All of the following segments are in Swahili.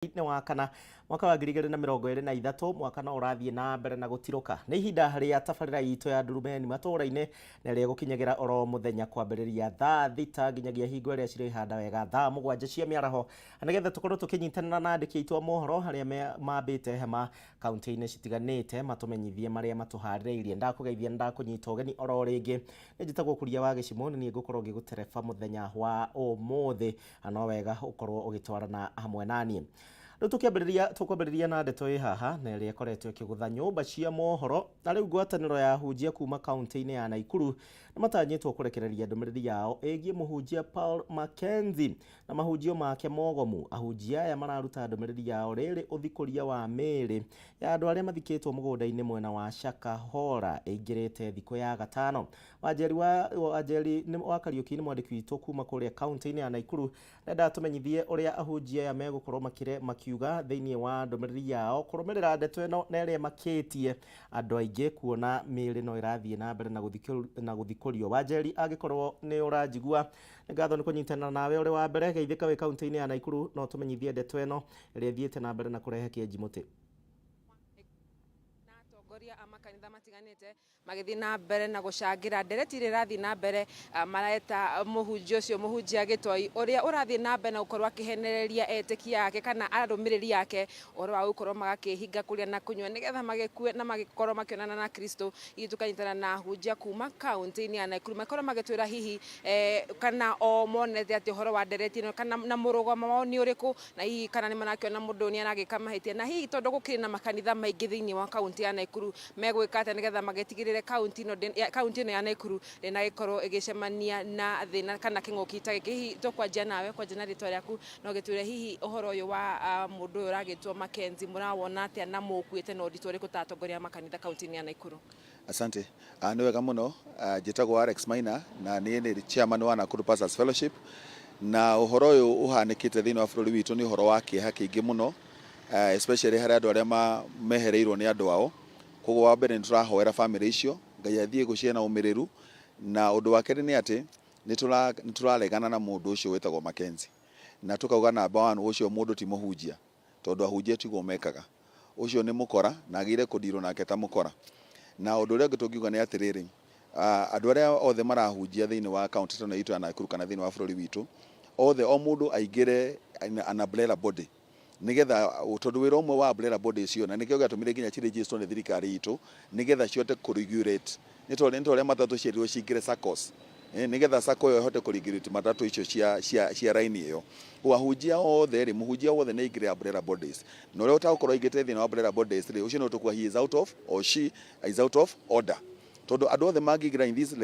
Ni wakana mwaka wa 2023 mwaka no ũrathiĩ na mbere na gũtirũka nĩ ihinda rĩa tabarĩra itũ ya Ndurumeni Matuura-ini na rĩa gũkinyagĩra oro mũthenya kwambĩrĩria thaa 6 nginyagia hingo ĩrĩa cirĩ handa wega thaa 7 cia mĩaraho nĩgetha tũkorwo tũkĩnyitanĩra na andĩki aitũ a mohoro harĩa mambĩte hema kaunti-inĩ citiganĩte matũmenyithie marĩa matũharĩrĩirie. Ndakũgeithia ndakũnyita ũgeni oro rĩngĩ njĩtagwo Kuria wa Gĩcimo nĩ ngũkorwo ngĩgũtereba mũthenya wa ũmũthĩ no wega ũkorwo ũgĩtwarana hamwe naniĩ. Tukwambĩrĩria na ndeto haha na ĩrĩa ĩkoretwo ĩkĩgũtha nyũmba cia mohoro na rĩu ngwatanĩro ya hunjia kuma kaunti-inĩ ya Naikuru nĩ matanyĩtwo kũrekereria ndũmĩrĩri yao ĩgiĩ mũhunjia Paul Mackenzie na mahunjio make mogomu. Ahunjia aya mararuta ndũmĩrĩri yao rĩrĩ ũthikũria wa mĩĩrĩ ya andũ arĩa mathikĩtwo mũgũnda-inĩ mwena wa Shakahora ĩingĩrĩte thikũ ya gatano. Wanjeri wa Kariũki nĩ mwandĩki witũ kuma kũrĩa kaunti-inĩ ya Naikuru nenda tũmenyithie ũrĩa ahunjia aya megũkorwo makiuga thĩinĩ wa ndũmĩrĩri yao kũrũmĩrĩra ndeto ĩno na ĩrĩa makĩtie andũ aingĩ kuona mĩĩrĩ no ĩrathiĩ na mbere na gũthikũrio. Wanjeri angĩkorwo nĩ ũranjigua nĩ ngatho nĩ kũnyitanĩra nawe ũrĩ wa mbere geithĩka wĩ kaunti-inĩ ya Naikuru no tũmenyithie ndeto ĩno ĩrĩa ĩthiĩte na mbere na kũrehe kĩenji mũtĩ. Amakanitha matiganĩte magĩthiĩ na mbere na gũcangira ndereti ĩrĩa ĩrathiĩ na mbere mareta mũhunjia ũcio mũhunjia Gĩtoi ũrĩa ũrathiĩ na mbere na gũkorwo akĩhenereria etĩkia yake kana arũmĩrĩri yake ũhoro wa gũkorwo magakĩhinga kũrĩa na kũnyua nĩgetha magĩkue na magĩkorwo makĩonana na Kristo. Ithuĩ tukanyitana na ahunjia kuma kaunti-inĩ ya Naikuru makorwo magĩtwĩra hihi kana o monete atĩ ũhoro wa ndereti ĩno kana na mũrũgamo wao nĩ ũrĩkũ na hihi kana nĩ marakĩona mũndũ nĩ aragĩka mahĩtia na hihi tondũ gũkĩrĩ na makanitha maingĩ thĩinĩ wa kaunti ya Naikuru megwĩka atĩa nĩgetha magĩtigĩrĩre kaunti ĩno ya Naikuru ndĩnagĩkorwo ĩgĩcemania na thĩna kana kĩng'ũki ta gĩkĩ. Hihi tũkwanjia nawe kwanjia na rĩtwa rĩaku no gĩtwĩre hihi ũhoro ũyũ wa mũndũ ũyũ ũragĩtwo Mackenzie mũrawona atĩa na mũkuĩte na ũritũ ũrĩkũ ta atongoria makanitha kaunti-inĩ ya Naikuru? Asante. Nĩ wega mũno. Njĩtagwo Alex Maina na niĩ nĩ chairman wa Nakuru Pastors Fellowship na ũhoro ũyũ ũhanĩkĩte thĩinĩ wa bũrũri witũ nĩ ũhoro wa kĩeha kĩingĩ mũno especially harĩ andũ arĩa mehereirwo nĩ andũ ao. Koguo wa mbere nĩ tũrahoera family icio Ngai athiĩ gũcihe na ũmĩrĩru na ũndũ wa kerĩ nĩ atĩ nĩ tũraregana na mũndũ ũcio wĩtagwo Mackenzie na tũkauga namba 1 ũcio mũndũ ti mũhunjia tondũ ahunjia tiguo mekaga. Ũcio nĩ mũkora na agĩrĩire kũndirwo nake ta mũkora. Na ũndũ ũrĩa ũngĩ tũngiuga nĩ atĩrĩrĩ andũ arĩa othe marahunjia thĩinĩ wa kaunti ĩno itũ ya Nakuru kana thĩinĩ wa bũrũri witũ othe o mũndũ aingĩre an umbrella body nigetha tondũ wĩra ũmwe wa umbrella body icio na nĩkĩo gĩatũmire nginya cirĩgĩstwo nĩ thirikari itũ nigetha cihote kũregulate nĩ tondũ matatũ ciĩrirwo cingĩre SACCOs nigetha SACCO ĩyo ĩhote kũregulate matatũ icio cia raini ĩyo. Ahunjia othe mũhunjia wothe nĩ aingĩre umbrella bodies na ũrĩa ũtagũkorwo aingĩte thĩinĩ wa umbrella bodies rĩ ũcio nĩ ũtũkwa he is out of or she is out of order. Tondũ andũ othe mangĩingĩra in these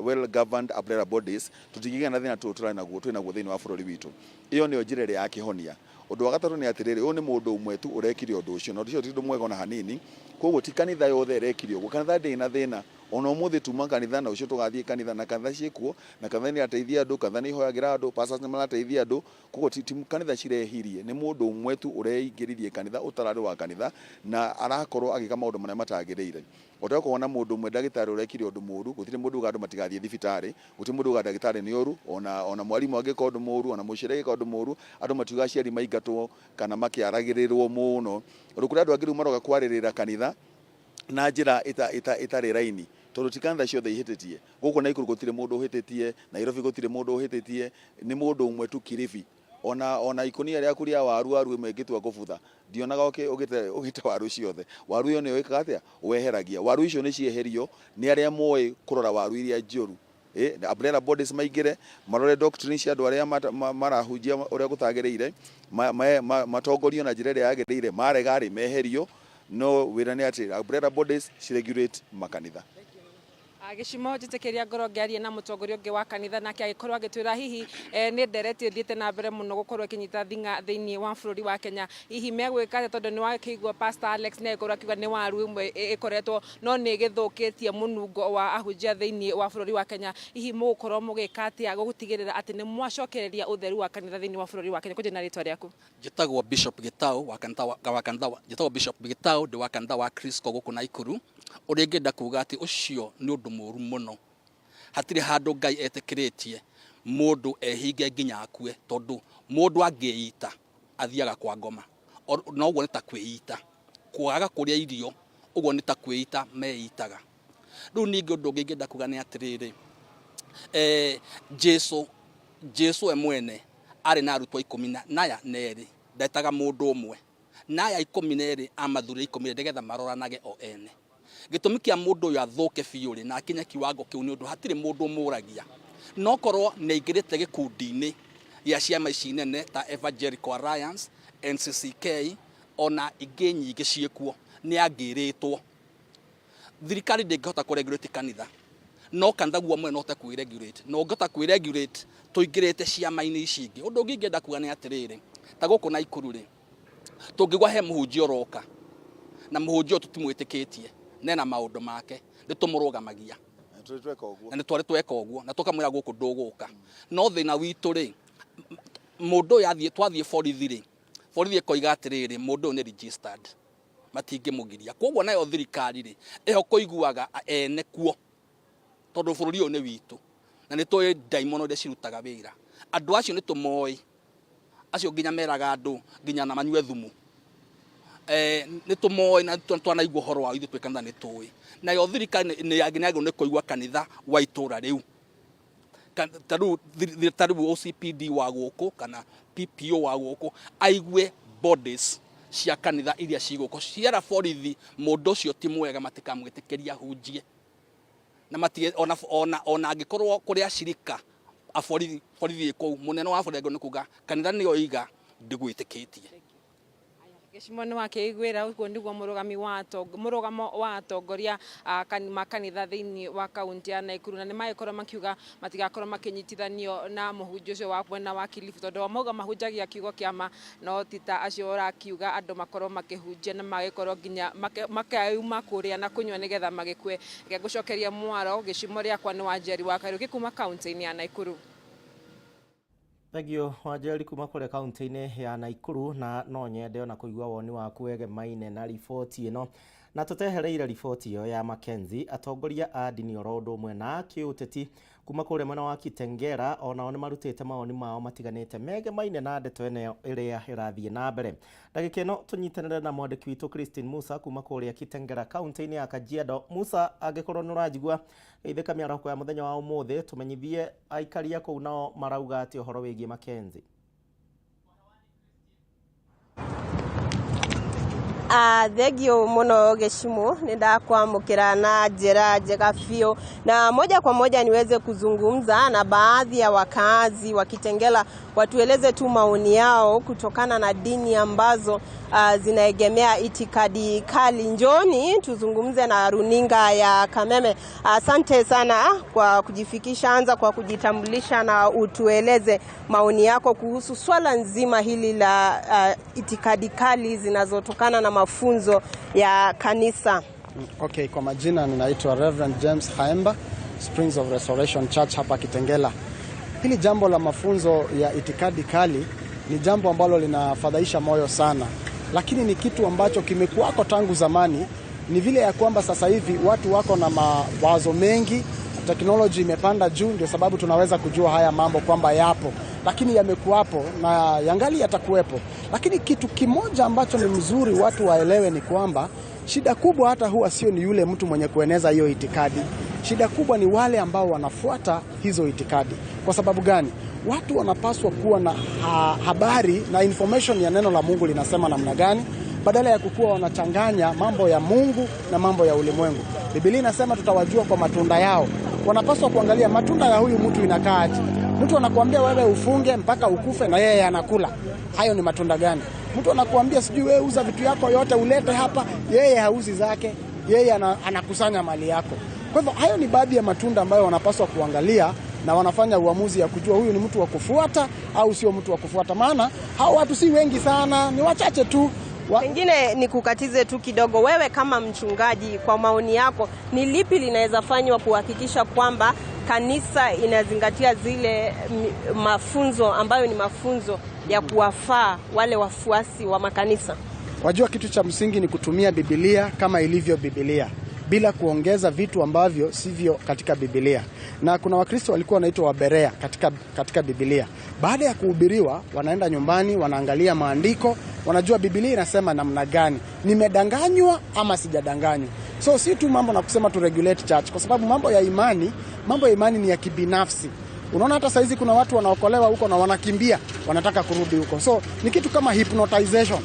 well governed umbrella bodies tũtingĩgĩa na thĩna twĩnaguo thĩinĩ wa bũrũri witũ. Ĩyo nĩyo njĩra ĩrĩa yakĩhonia. Ũndũ wa gatatũ nĩ atĩrĩrĩ ũyũ nĩ mũndũ ũmwe tu ũrekire ũndũ ũcio na ũndũ ũcio ti ũndũ mwega ona hanini. Koguo ti kanitha yothe ĩrekire ũguo. Kanitha ndĩ na thĩna ona ũmũthĩ tuma kanitha na ũcio tũgathiĩ kanitha na kanitha ciĩkuo na kanitha nĩ ateithia andũ kanitha nĩ ihoyagĩra andũ pastors nĩ marateithia andũ. Koguo ti kanitha cirehirie nĩ mũndũ ũmwe tu ũreingĩririe kanitha ũtararĩ wa kanitha na arakorwo agĩka maũndũ marĩa matagĩrĩire. Ũtagũkorwo na mũndũ ũmwe ndagĩtarĩ ũrekire ũndũ mũũru gũtirĩ mũndũ ũga andũ matigathiĩ thibitarĩ gũtirĩ mũndũ ũga ndagĩtarĩ nĩ ũru ona mwarimũ angĩka ũndũ mũũru ona mũciari agĩka ũndũ mũũru andũ matiuga aciari maingatwo kana makĩaragĩrĩrwo mũno. Ũndũ kũrĩa andũ angĩ rĩu maroga kwarĩrĩra kanitha na njĩra ĩtarĩ raini tondũ ti kanitha ciothe ihĩtĩtie. Gũkũ Naikuru gũtirĩ mũndũ ũhĩtĩtie, Nairobi gũtirĩ mũndũ ũhĩtĩtie, nĩ mũndũ ũmwe tu Kilifi. Ona ikonia rĩaku rĩa waru ĩmwe ĩngĩtua gũbutha ndionaga ũgĩte waru ciothe. Waru ĩyo nĩyo ĩkaga atĩa weheragia. Waru icio nĩ cieherio nĩ arĩa moĩ kũrora waru iria njũru. Umbrella bodies maingĩre marore doctrine cia andũ arĩa marahunjia ũrĩa gũtagĩrĩire matongorio na njĩra ĩrĩa yagĩrĩire marega rĩ meherio. No wĩra nĩ atĩ umbrella bodies ciregulate makanitha. Gĩcimo njĩtĩkĩria ngoro ngĩaria na mũtongoria ũngĩ wa kanitha nake agĩkorwo agĩtwĩra hihi nĩ ndereti ĩthiĩte na mbere mũno gũkorwo ĩkĩnyita thing'a thĩinĩ wa bũrũri wa Kenya. Hihi megwĩka atĩa tondũ nĩ wakĩigua Pastor Alex nĩ agĩkorwo akiuga nĩ waru ĩmwe ĩkoretwo no nĩ ĩgĩthũkĩtie mũnungo wa ahunjia thĩinĩ wa bũrũri wa Kenya. Hihi mũgũkorwo mũgĩka atĩa gũtigĩrĩra atĩ nĩ mwacokereria ũtheru wa kanitha thĩinĩ wa bũrũri wa Kenya? Kũnjĩra na rĩtwa rĩaku. Njĩtagwo Bishop Gĩtaũ ndĩ wa kanitha wa Kristo gũkũ Naikuru. Ũrĩa ingĩenda kuuga atĩ ũcio nĩ ũndũ mũũru mũno. Hatirĩ handũ Ngai etĩkĩrĩtie mũndũ ehinge nginya akue tondũ mũndũ angĩita athiaga kwa ngoma no uguo nita kwĩita kwaga kũrĩa irio uguo nita kwĩita meitaga rĩu ningĩ ũndũ ũngĩ ngĩenda kuga nĩ atĩrĩrĩ Jesu mwene arĩ na arutwo 12 ndetaga mũndũ ũmwe naya 12 amathurire 12 nĩgetha maroranage o ene gĩtũmi kĩa mũndũ ũyũ athũke biũ na akinye kiwango kĩu nĩ ũndũ hatirĩ mũndũ mũragia no korwo nĩ aingĩrĩte gĩkundi-inĩ gĩa ciama ici nene ta Evangelical Alliance NCCK ona ingĩ nyingĩ ciĩkuo nĩ angĩrĩtwo thirikari ndĩngĩhota kũregulate kanitha no kanitha guo mwe no te kwĩregulate no ngota kwĩregulate tũingĩrĩte ciama-inĩ ici ingĩ ũndũ ũngĩ ngĩenda kuga nĩ atĩrĩrĩ ta gũkũ Naikuru rĩ tũngĩgwa he mũhunjia ũroka na mũhunjia tũtimwĩtĩkĩtie nena maũndũ make nĩ tũmũrũgamagia na nĩ twarĩ tweka ũguo na tũkamwĩra gũkũ ndũgũka no thĩna witũ rĩ mũndũ ũyũ twathiĩ borithi koiga atĩrĩrĩ mũndũ ũyũ nĩ registered matingĩmũgiria koguo nayo thirikari rĩ eho kũiguaga ene kuo tondũ bũrũri ũyũ nĩ witũ na nĩ tũĩ ndaimono iria cirutaga wĩra andũ acio nĩ tũmoĩ acio nginya meraga andũ nginya na manyue thumu nĩ tũmoĩ na twanaigua ũhoro wa ithuĩ twĩ kanitha nĩ tũĩ nayo thirikari nĩ nĩ kũigua kanitha wa itũra rĩu tarĩu OCPD wa gũkũ kana PPO wa gũkũ aigue bodies cia kanitha iria cigũkũ ciara borithi mũndũ ũcio ti mwega matikamwĩtĩkĩria hunjie na matie ona angĩkorwo kũrĩa cirika borithi kũu mũnene wa borithi nĩ kuga kanitha nĩyo iga ndigwĩtĩkĩtie Gĩcimo nĩ wakĩiguĩra ũguo nĩguo mũrũgamo wa atongoria makanitha thĩinĩ wa kaunti ya Naikuru na nĩ magĩkorwo makiuga matigakorwo makĩnyitithanio na mũhunjia ũcio wa mwena wa Kilifi tondũ mauga mahunjagia kiugo kĩama no ti ta acio ũrakiuga andũ makorwo makĩhunjia na magĩkorwo nginya makauma kũrĩa na kũnyua nĩgetha magĩkue gũcokeria mwaro gĩcimo rĩakwa nĩ Wanjeri wa Kariũki kuma kaunti-inĩ ya Naikuru. Thagio Wanjeri kuma kũrĩa kaunti-inĩ ya Naikuru na no nyende ona kũigua woni waku wegemaine na riboti ĩno na tũtehereire riboti ĩyo ya Mackenzie atongoria a ndini oro ũndũ ũmwe na kĩũteti kuma kũrĩa mwena wa Kitengela onao nĩ marutĩte mawoni mao matiganĩte megemaine na ndeto ĩno ĩrĩa ĩrathiĩ na mbere ndagĩka ĩno tũnyitanĩre na mwandĩki witũ Christine Musa kuma kũrĩa Kitengela kaunti-inĩ ya Kajiado. Musa, angĩkorwo nĩ ũranjigua geithĩka mĩaroko ya mũthenya wa ũmũthĩ tũmenyithie aikaria kũu nao marauga atĩ ũhoro wĩgiĩ Mackenzie. Thegio muno Gĩcimo nĩ ndakwamũkĩra na njĩra njega biũ na moja kwa moja niweze kuzungumza na baadhi ya wakazi wa Kitengela watueleze tu maoni yao kutokana na dini ambazo zinaegemea itikadi kali. Njoni tuzungumze na runinga ya Kameme. Asante sana kwa kujifikisha, anza kwa kujitambulisha na utueleze maoni yako kuhusu swala nzima hili la itikadi kali zinazotokana na mafunzo ya kanisa. Okay, kwa majina ninaitwa Reverend James Haemba, Springs of Restoration Church hapa Kitengela. Hili jambo la mafunzo ya itikadi kali ni jambo ambalo linafadhaisha moyo sana. Lakini ni kitu ambacho kimekuwako tangu zamani. Ni vile ya kwamba sasa hivi watu wako na mawazo mengi, teknolojia imepanda juu, ndio sababu tunaweza kujua haya mambo kwamba yapo. Lakini yamekuwapo na yangali yatakuwepo. Lakini kitu kimoja ambacho ni mzuri watu waelewe ni kwamba shida kubwa hata huwa sio ni yule mtu mwenye kueneza hiyo itikadi. Shida kubwa ni wale ambao wanafuata hizo itikadi. Kwa sababu gani? Watu wanapaswa kuwa na habari na information ya neno la Mungu linasema namna gani, badala ya kukua wanachanganya mambo ya Mungu na mambo ya ulimwengu. Biblia inasema tutawajua kwa matunda yao. Wanapaswa kuangalia matunda ya huyu mtu inakaaje. Mtu anakuambia wewe ufunge mpaka ukufe na yeye anakula. Hayo ni matunda gani? Mtu anakuambia sijui wewe uza vitu yako yote ulete hapa, yeye hauzi zake, yeye anakusanya mali yako. Kwa hivyo hayo ni baadhi ya matunda ambayo wanapaswa kuangalia na wanafanya uamuzi ya kujua huyu ni mtu wa kufuata au sio mtu wa kufuata. Maana hao watu si wengi sana, ni wachache tu. Pengine nikukatize tu kidogo, wewe kama mchungaji, kwa maoni yako ni lipi linaweza fanywa kuhakikisha kwamba kanisa inazingatia zile mafunzo ambayo ni mafunzo ya kuwafaa wale wafuasi wa makanisa? Wajua kitu cha msingi ni kutumia Biblia kama ilivyo Biblia. bila kuongeza vitu ambavyo sivyo katika Biblia. Na kuna Wakristo walikuwa wanaitwa Waberea katika Biblia. Baada ya kuhubiriwa, wanaenda nyumbani, wanaangalia maandiko, wanajua Biblia inasema namna gani, nimedanganywa ama sijadanganywa. So si tu mambo na kusema tu regulate church, kwa sababu mambo ya imani ni ya kibinafsi. Unaona hata saizi kuna watu wanaokolewa huko na wanakimbia, wanataka kurudi huko. So ni kitu kama hypnotization.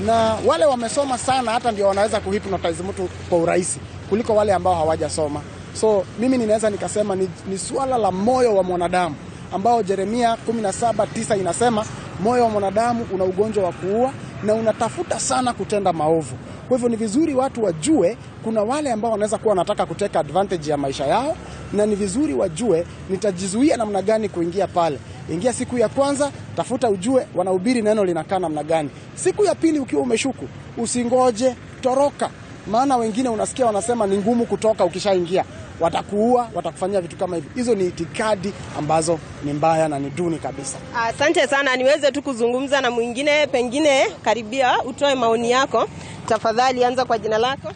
Na wale wamesoma sana hata ndio wanaweza kuhypnotize mtu kwa urahisi kuliko wale ambao hawajasoma. So mimi ninaweza nikasema ni swala la moyo wa mwanadamu ambao Yeremia 17:9 inasema moyo wa mwanadamu una ugonjwa wa kuua na unatafuta sana kutenda maovu. Kwa hivyo ni vizuri watu wajue kuna wale ambao wanaweza kuwa wanataka kuteka advantage ya maisha yao, na ni vizuri wajue nitajizuia namna gani kuingia pale. Ingia siku ya kwanza, tafuta ujue wanahubiri neno linakaa namna gani. Siku ya pili ukiwa umeshuku, usingoje, toroka. Maana wengine unasikia wanasema ni ngumu kutoka ukishaingia. Watakuua, watakufanyia vitu kama hivi. Hizo ni itikadi ambazo ni mbaya na ni duni kabisa. Asante sana, niweze tu kuzungumza na mwingine, pengine karibia utoe maoni yako. Tafadhali anza kwa jina lako.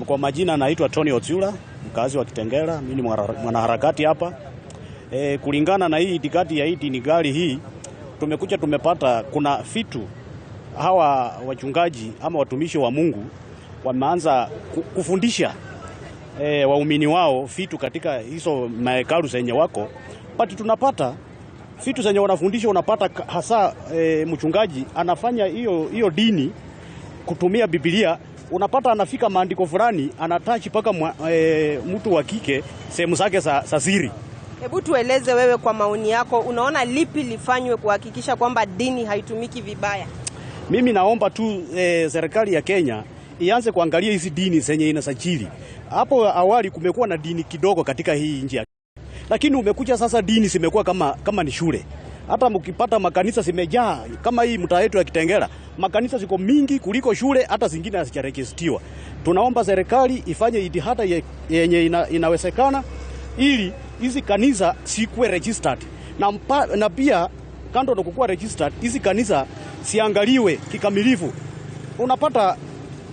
Kwa majina naitwa Tony Otsula, mkazi wa Kitengela, mimi ni mwanaharakati hapa. Kulingana na hii itikadi ya ni gari hii, tumepata kuna vitu hawa wachungaji ama watumishi wa Mungu wameanza kufundisha waumini wao vitu katika hizo mahekalu zenye wako. But tunapata vitu zenye wanafundisha, unapata hasa mchungaji anafanya hiyo dini kutumia Biblia. Unapata anafika maandiko fulani anatachi paka mtu wa kike sehemu zake za siri. Hebu tueleze wewe kwa maoni yako, unaona lipi lifanywe kuhakikisha kwamba dini haitumiki vibaya? Mimi naomba tu serikali ya Kenya ianze kuangalia hizi dini zenye inasajili. Hapo awali kumekuwa na dini kidogo katika hii nchi, lakini umekuja sasa dini zimekuwa kama ni shule. Hata mkipata makanisa zimejaa kama hii mtaa wetu ya Kitengela, makanisa ziko mingi kuliko shule, hata zingine hazijarejistiwa. Tunaomba serikali ifanye jitihada yenye inawezekana ili hizi kanisa sikuwe registered, na pia kando na kukuwa registered, hizi kanisa siangaliwe kikamilifu. Unapata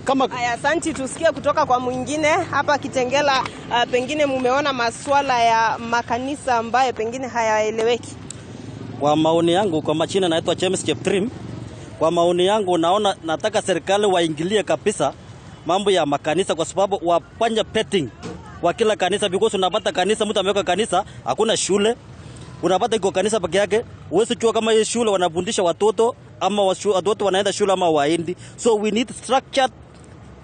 kama asante, tusikie kutoka kwa mwingine hapa Kitengela. Pengine mumeona masuala ya makanisa ambayo pengine hayaeleweki. Kwa maoni yangu, kwa majina naitwa James Cheptrim. Kwa maoni yangu nataka serikali waingilie kabisa mambo ya makanisa, kwa sababu wafanya petting kwa kila kanisa, because unapata kanisa mtu ameweka kanisa hakuna shule. Unapata iko kanisa peke yake, uweze jua kama hiyo shule wanafundisha watoto ama watoto wanaenda shule ama waendi. So we need structured,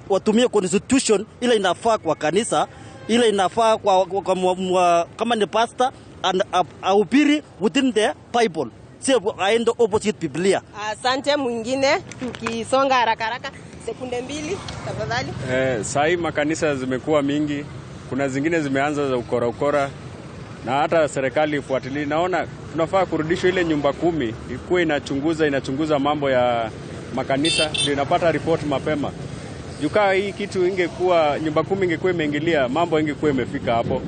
watumie constitution ile inafaa kwa kanisa, ile inafaa kwa kama ni pastor and ahubiri within the Bible, sio aende opposite Biblia. Asante. Mwingine tukisonga haraka sekunde 2 tafadhali. Sasa makanisa zimekuwa mingi, kuna zingine zimeanza za ukora na hata serikali ifuatilie. Naona tunafaa kurudisha ile nyumba 10 ikuwe inachunguza mambo ya makanisa, ndio inapata report mapema. Jukaa hii kitu ingekuwa nyumba 10 ingekuwa imeingilia, mambo ingekuwa imefika hapo.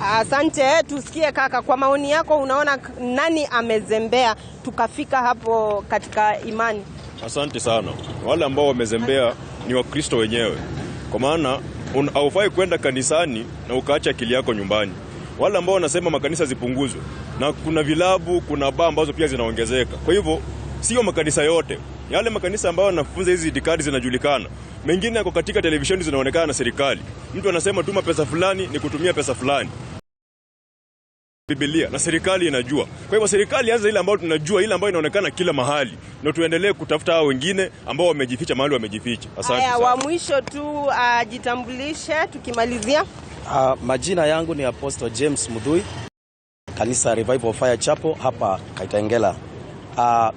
Asante. Tusikie kaka, kwa maoni yako unaona nani amezembea tukafika hapo katika imani? Asante sana. Wale ambao wamezembea ni Wakristo wenyewe. Kwa maana haufai kwenda kanisani na ukaacha akili yako nyumbani. Wale ambao wanasema makanisa zipunguzwe, na kuna vilabu, kuna baa ambazo pia zinaongezeka. Kwa hivyo sio makanisa yote. Yale makanisa ambayo wanafunza hizi itikadi zinajulikana. Mengine yako katika televisheni zinaonekana na serikali. Mtu anasema tuma pesa fulani ni kutumia pesa fulani. Biblia na serikali inajua. Kwa hivyo serikali anza ile ambayo tunajua, ile ambayo inaonekana kila mahali, na tuendelee kutafuta hao wengine ambao wamejificha mahali wamejificha. Asante sana. Wa mwisho tu jitambulishe tukimalizia. Majina yangu ni Apostle James Mudhui, kanisa Revival Fire Chapel hapa Kitengela.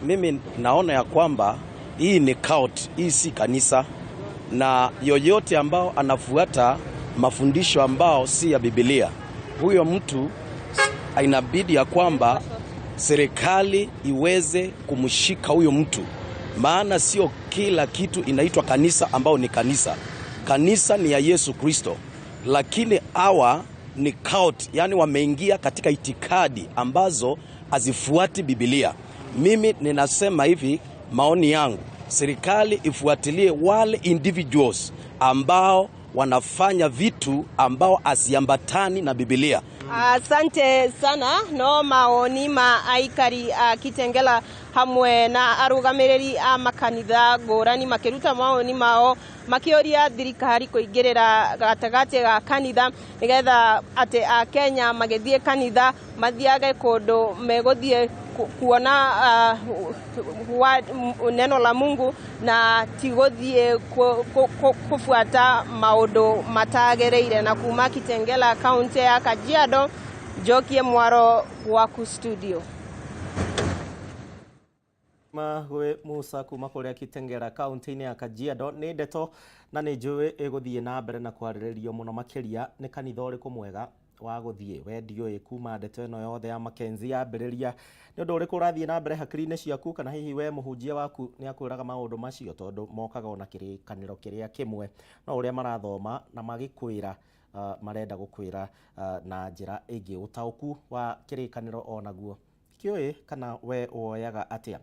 Mimi naona ya kwamba hii ni cult, hii si kanisa, na yoyote ambao anafuata mafundisho ambao si ya Biblia, huyo mtu inabidi ya kwamba serikali iweze kumshika huyo mtu, maana sio kila kitu inaitwa kanisa ambao ni kanisa. Kanisa ni ya Yesu Kristo, lakini hawa ni cult, yani wameingia katika itikadi ambazo hazifuati Biblia. Mimi ninasema hivi, maoni yangu, serikali ifuatilie wale individuals ambao wanafanya vitu ambao asiambatani na Biblia. Asante sana. No maoni ma aikari Kitengela hamwe na arugamiriri a makanitha ngurani makiruta maoni mao makioria thirikari kuingirira gatagati ga kanitha nigetha ati a Kenya magithie kanitha mathiage kundu meguthie kuona neno la Mungu na tiguthie kufuata maundu matagereire. Na kuma Kitengela kaunti ya Kajiado, Jokie Mwaro waku studio. Magwe Musa kuma kuria Kitengela kaunti ya Kajiado ni ndeto na ni njui iguthie na mbere na kwariririo muno makiria ni kanitha uriku mwega wa guthie wendio kuma ndeto ino yothe ya Makenzi ya mbiriria ni undu uriku urathie na mbere hakiri-ini ciaku kana hihi we muhunjia waku ni akwiraga maundu macio tondu mokaga ona kirikaniro kiria kimwe no uria marathoma na magikwira marenda gukwira na njira ingi utauku wa kirikaniro onaguo kioi kana we woyaga atia.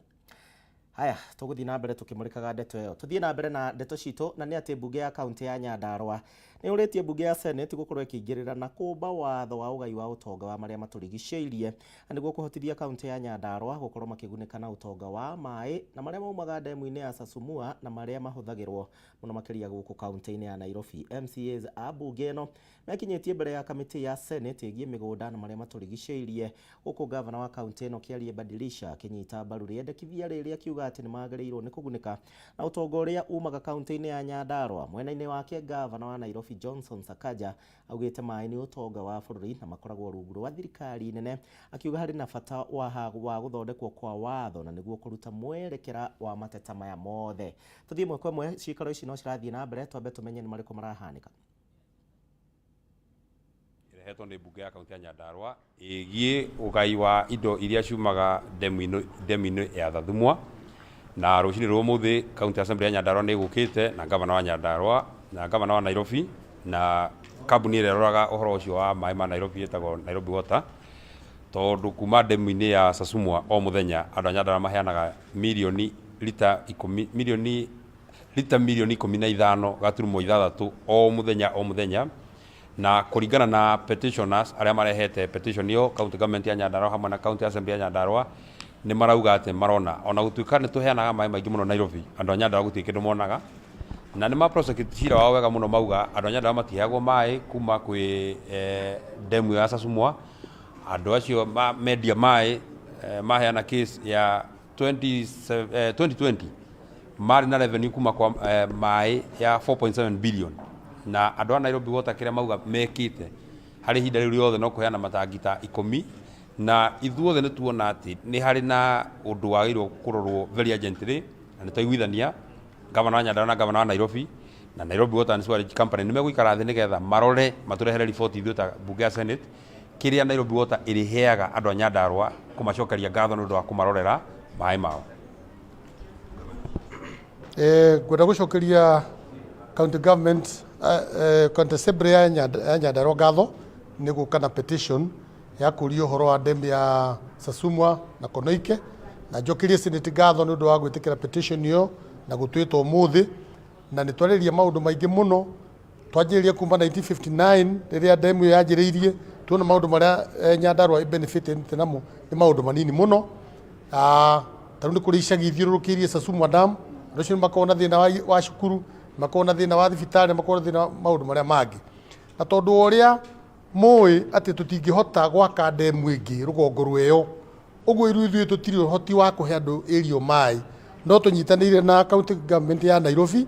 Haya, tuguthii na mbere tukimurikaga ndeto iyo. Tuthie na mbere na ndeto citu na ni ati bunge ya kaunti ya Nyandarua ni uretie bunge ya Senate gukorwo ikingirira na kumba watho wa ugai wa utonga wa maria maturigiceirie niguo kuhotithia kaunti ya Nyandarua gukorwo makigunika na utonga wa mai na maria maumaga ndemu-ini ya Sasumua na maria mahuthagirwo muno makiria guku kaunti-ini ya Nairobi. MCAs a bunge no mekinyetie mbere ya kamiti ya Senate igie migunda na maria maturigiceirie guku governor wa kaunti ino Kiarie Badilisha kinyita mbaru riendekithia riri akiuga ati ni magiriirwo ni kugunika na utonga uria umaga kaunti-ini ya Nyandarua. Mwena-ini wake governor wa Nairobi Johnson Sakaja augite mai ni utonga wa bururi na makoragwo rungu rwa thirikari nene akiuga hari na bata wa guthondekwo kwa watho na niguo kuruta mwerekera wa mateta maya mothe. Tuthie mwe kwa mwe cikaro ici no cirathie na mbere twambe tumenye ni mariko marahanika. Irehetwo ni bunge ya kaunti ya Nyandarua igie ugai wa indo iria ciumaga ndemu-ini ya Thathumwa na rucini rumuthi kaunti assembly ya Nyandarua ni gukite na governor wa Nyandarua na governor wa Nairobi na kambuni ire roraga uhoro ucio wa mai ma Nairobi etagwo Nairobi Water tondu kuma ndemu-ini ya Sasumwa o muthenya andu a Nyandarua maheanaga lita milioni 15 gaturumo 6 o muthenya na kuringana na petitioners aria marehete petition yo county government ya Nyandarua hamwe na county assembly ya Nyandarua ni marauga ati marona ona gutuika ni tuheanaga mai maingi muno Nairobi andu a Nyandarua gutie kindu monaga na ni ma prosecute cira wao wega muno mauga andu a Nyandarua matiheagwo mai kuma kwi ndemu ya Sasumwa. Andu acio media mai maheana case ya 2020 mari na revenue kuma kwa mai ya 4.7 billion na andu a Nairobi Water kiria mauga mekite hari hinda riu riothe no kuheana matangita 10 na ithuothe ni tuona ati ni hari na undu wagirwo kurorwo very urgently na nitaiguithania governor wa Nyandarua na governor wa Nairobi na Nairobi Water and Sewerage Company ni meguikara thi nigetha marore maturehere report ithu ta bunge ya Senate kiria Nairobi Water iriheaga andu a Nyandarua kumacokeria ngatho nundu wa kumarorera mai mao. Gwenda gucokeria county government county assembly ya Nyandarua ngatho ni gukana petition ya kurio horo wa ndemu ya Sasumwa na Konoike na njokirie Senate ngatho nundu wa gwitikira petition yo na gutwitwo muthi na ni twariria maundu maingi muno twanjiriria kuma 1959 riria ndemu yanjiriirie tuona maundu maria Nyandarua benefit namo ni maundu manini muno. Taru ni kuri icagi ithiururukirie Sasumwa dam rucio makona thina wa cukuru makona thina wa thibitari makona thina maundu maria mangi na tondu uria moi ati tutingihota gwaka ndemu ingi rugongo rweyo uguo ithuĩ tutiri hoti wa kuhe andu irio mai no tunyitanire na county government ya Nairobi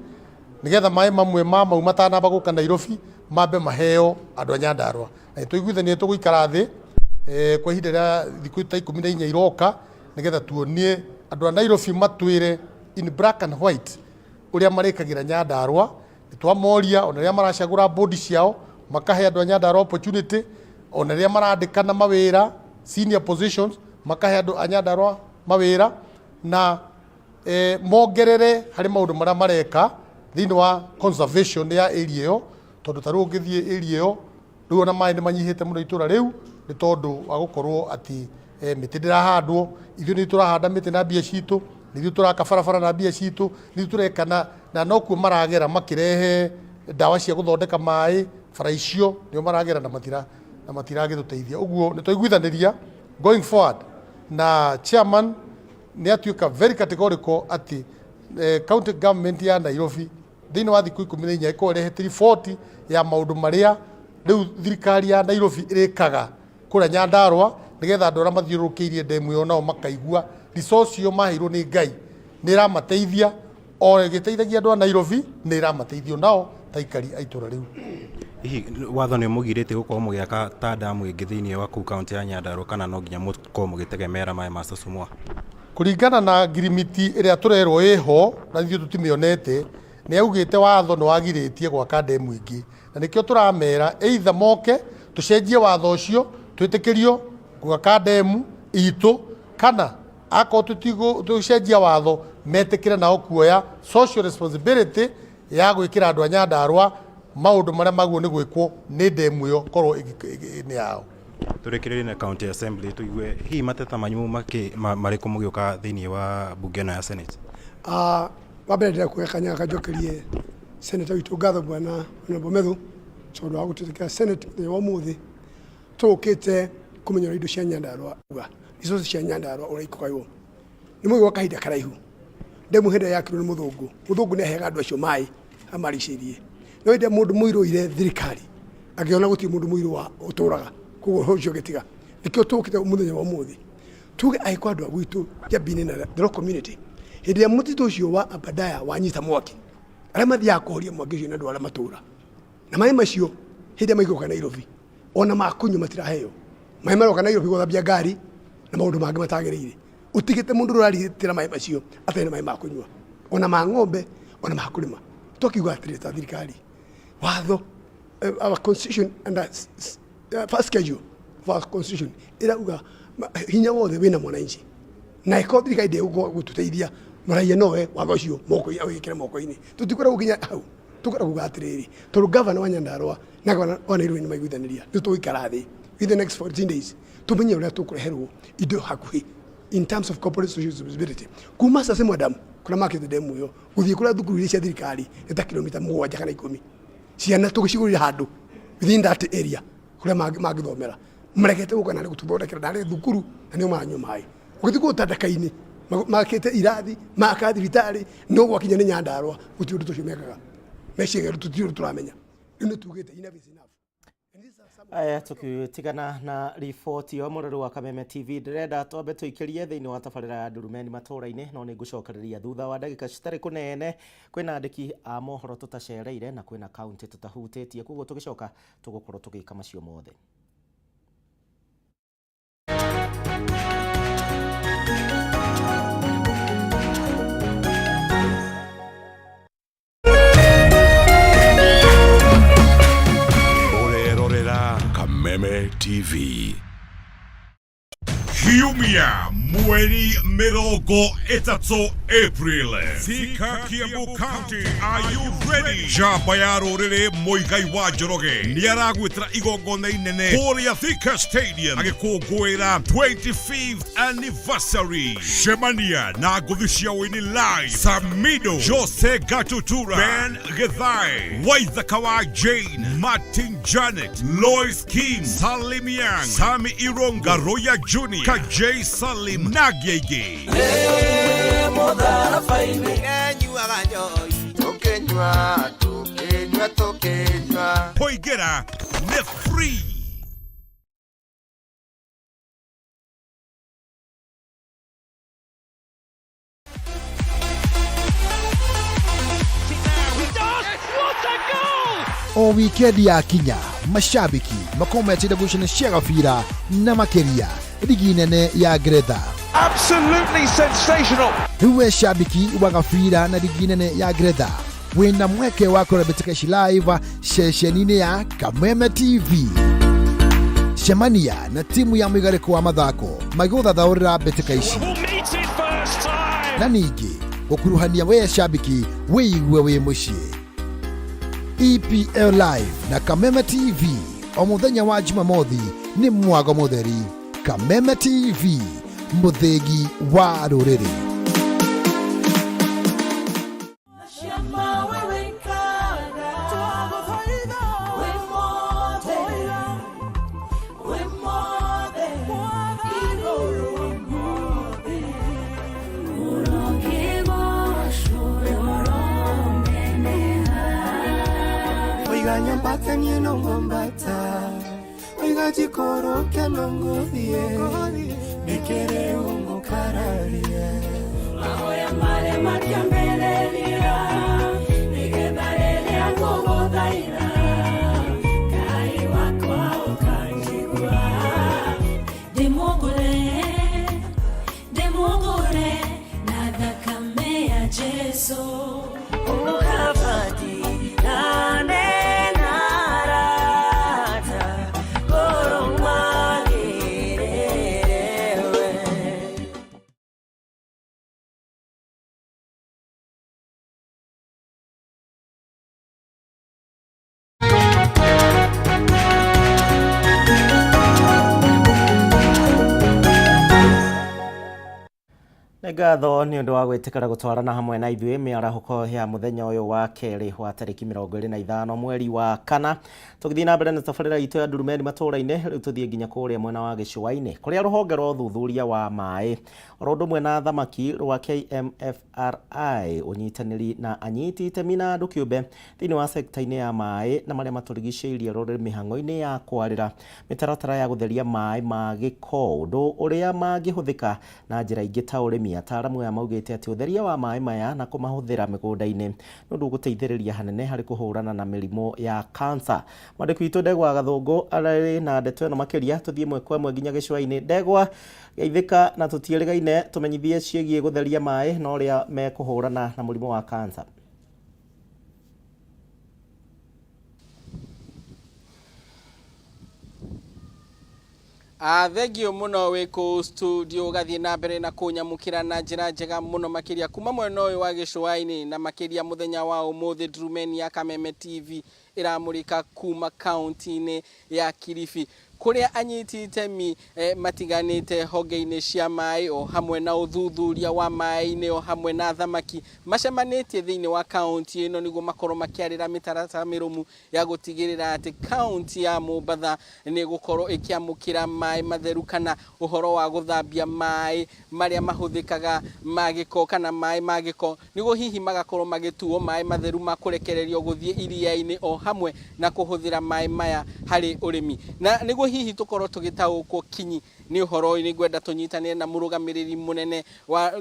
nigetha mai mamwe mau matanamba guka Nairobi mambe maheo andu a Nyandarua na tuiguithanie tuguikara thi kwa ihinda ria thiku ta 14 iroka nigetha tuonie andu a Nairobi matwire in black and white uria marikagira Nyandarua twamoria ona ria maracagura bodi ciao makahe andu a Nyandarua opportunity ona ria marandikana mawira senior positions makahe andu a Nyandarua mawira na mongerere hari maundu maria mareka thini wa conservation ya area yo tondu taru ngithie area yo riu ona mai ni manyihite muno itura riu ni tondu wa gukorwo ati miti ndirahandwo ithu ni turahanda miti na mbia citu ni ithu turaka barabara na mbia citu ni tureka na nokuo maragera makirehe ndawa cia guthondeka mai faraicio nio maragera na matirage tuteithia uguo ni toiguithaniria going forward na chairman ni atuika very categorical ati county government ya Nairobi thini wa thiku 14 ikorehe report ya maundu maria riu thirikari ya Nairobi irikaga kura Nyandarua nigetha andu aria mathiurukiirie ndemu yo nao makaigua resource yo mahirwo ni Ngai ni ramateithia o giteithagia andu a Nairobi ni ramateithio nao taikari aitura riu. Hihi watho ni mugirite gukorwo mugiaka ta damu ingi thiini wa ku county ya Nyandarua kana no nginya mukorwo mugitegemera mai ma Sasumwa? Kuringana na girimiti iria turerwo iho na ithuĩ tutimionete ni augite watho no wagiritie gwaka demu ingi na nikio turamera either moke tucenjie watho ucio twitikirio gwaka demu itu kana ako tucenjia watho metikire nao kuoya social responsibility ya gwikira andu a Nyandarua maundu maria maguo ni gwikwo ni demu yo korwo ni yao. Turekererie na county assembly tuigue hi mateta manyu mariku mugioka thiini wa bunge na ya senate. Wabere ndira kuekanya kajokerie senator witu ngatho bwana Bomethu tondu wa gututhikira senate ni wa muthi tukite kumenya indo cia Nyandarua icio cia Nyandarua ura ikokayo ni mugi wa kahinda karaihu ndemu hende yakirwo ni muthungu ni hega andu acio mai amaricirie no inde mundu muiru ire thirikari agiona guti mundu muiru wa uturaga kugo hocio getiga nikio tukite muthenya wa muthi tuge aikwa andu agwitu jabini na the local community hindi ya mutito ucio wa Abadaya wanyita mwaki aria mathia kuhoria mwaki ucio na andu aria matura na mai macio hindi maiguka Nairobi ona makunyu matiraheo mai maroka Nairobi guthambia ngari na maundu mangi matagiriire utigite mundu ruraritira mai macio atene mai makunywa ona ma ng'ombe ona makulima tokiuga atire ta thirikari watho our constitution and first schedule for our constitution irauga hinya wothe wina mwananchi na iko thirikari de gututeithia maraia nowe watho ucio moko ya wikire moko-ini tutikora gukinya hau tukora kuga atiriri tondu governor wa Nyandarua na governor wa Nairobi ni maiguithaniria tutuikara thi in the next 14 days tumenye uria tukureherwo indo hakuhi in terms of corporate social responsibility kuma sasa madam kuna market demo yo guthie kula thukuru iria cia thirikari eta kilomita 7 kana 10 ciana tugicigurira handu within that area kula magithomera mrekete gukana na gututhondekera ndari thukuru na nio manyu mai ugithiko tandaka-ini makete irathi maka thibitari no gwakinya ni Nyandarua guti undu tucio mekaga meciga tutiro turamenya ino tugite ina bizina. Aya tukitigana na riboti yo mururu wa Kameme TV ndirenda twambe tuikirie thiini wa tabarira ya Ndurumeni Matuura-ini no ni ngucokereria thutha wa ndagika citari kunene kwina andiki a mohoro tutacereire na kwina county tutahutĩtie kuguo tugicoka tugukorwo tugika macio mothe. Kameme TV. Kiumia mweri 30 April. Thika Kiambu County, are you ready? Jamba ya rurire Muigai wa Njoroge ni aragwitira igongona inene kuria Thika Stadium agikungwira 25th anniversary. Shemania na nguthi cia wini live Samido, Jose Gatutura, Ben Githai, Waithaka wa Jane, Martin Janet, Lois Kim, Salim Yang, Sami Ironga, Roya Junior, Kajay Salim, Nagyege. Poigera, ne free. O wikendi ya kinya mashabiki makomete gushina shagafira na makeria ligi nene ya Greta. Absolutely sensational. Huwe shabiki wagafira na ligi nene ya Greta. Wenda mweke wako rabitikeshi live sheshenine ya Kameme TV. Shemania na timu ya mwigareko wa mathako magotha thaurira betikeshi. Na nigi gukuruhania we shabiki weigwe we mushie. EPL Live na Kameme TV o muthenya wa Jumamothi ni mwago mutheri. Kameme TV muthegi wa ruriri. nyambata ni ngombata Oigaji koro kenongodie Nikere ungo kararie Mahoya mare makiambelelia Nigebarelia kogo daira Kai wako ukanjigua Demogore Nada kamea Jesu Ukapati nane Ngatho ni undu wa gwitikira gutwarana hamwe na ithuĩ mĩarahuko ya muthenya uyu wa keri wa tariki 25 mweri wa kana tugithii na mbere na tabarĩra itũ ya Ndurumeni Matuura-ini rĩu tuthie nginya kũrĩa mwena wa gĩcũa-inĩ kũrĩa rũhonge rwa ũthuthuria wa maĩ oro ũndũ ũmwe na thamaki rwa KMFRI ũnyitanĩri na anyiti itemi na andũ kĩũmbe thĩinĩ wa sekta-inĩ ya maĩ na marĩa matũrigicĩirie rũrĩ mĩhang'o-inĩ ya kwarĩra mĩtaratara ya gũtheria maĩ ma gĩko ũndũ ũrĩa mangĩhũthĩka na njĩra ingĩ ta ũrĩmi. Ataaramu ya maugĩte atĩ ũtheria wa maĩ maya na kũmahũthĩra mĩgũnda-inĩ nĩ ũndũ gũteithĩrĩria hanene harĩ kũhũrana na mĩrimũ ya kansa. Mwandĩki witũ Ndegwa Gathũngũ arĩ na ndeto ĩno makĩria tũthiĩ ĩmwe kwa ĩmwe nginya gĩcũa-inĩ. Ndegwa, geithĩka na tũtiĩrĩgaine tũmenyithie ciĩgiĩ gũtheria maĩ na ũrĩa mekũhũrana na mũrimũ wa kansa. Thegio muno wiko studio gathie na mbere na kunyamukira na njira njega muno makiria kuma mwena uyu wa gĩcũa-inĩ na makiria muthenya wa umuthi Ndurumeni ya Kameme TV iramurika kuma kaunti-inĩ ya Kilifi kuria anyiti itemi matiganite honge-inĩ cia maĩ o hamwe na ũthuthuria wa maĩ-inĩ o hamwe na thamaki macemanĩtie thĩinĩ wa kaunti ĩno nĩguo makorwo makĩarĩra mĩtaratara mĩrũmu ya gũtigĩrĩra atĩ kaunti ya Mombatha nĩ gũkorwo ĩkĩamũkĩra maĩ matheru kana ũhoro wa gũthambia maĩ marĩa mahũthĩkaga ma gĩko kana maĩ ma gĩko nĩguo hihi magakorwo magĩtuo maĩ matheru ma kũrekererio gũthiĩ iria-inĩ o hamwe na kũhũthĩra maĩ maya harĩ ũrĩmi. Na nĩguo hihi tukorwo tugitaũkwo kinyi ni uhoro ni gwenda tunyitanire na murugamiriri munene wa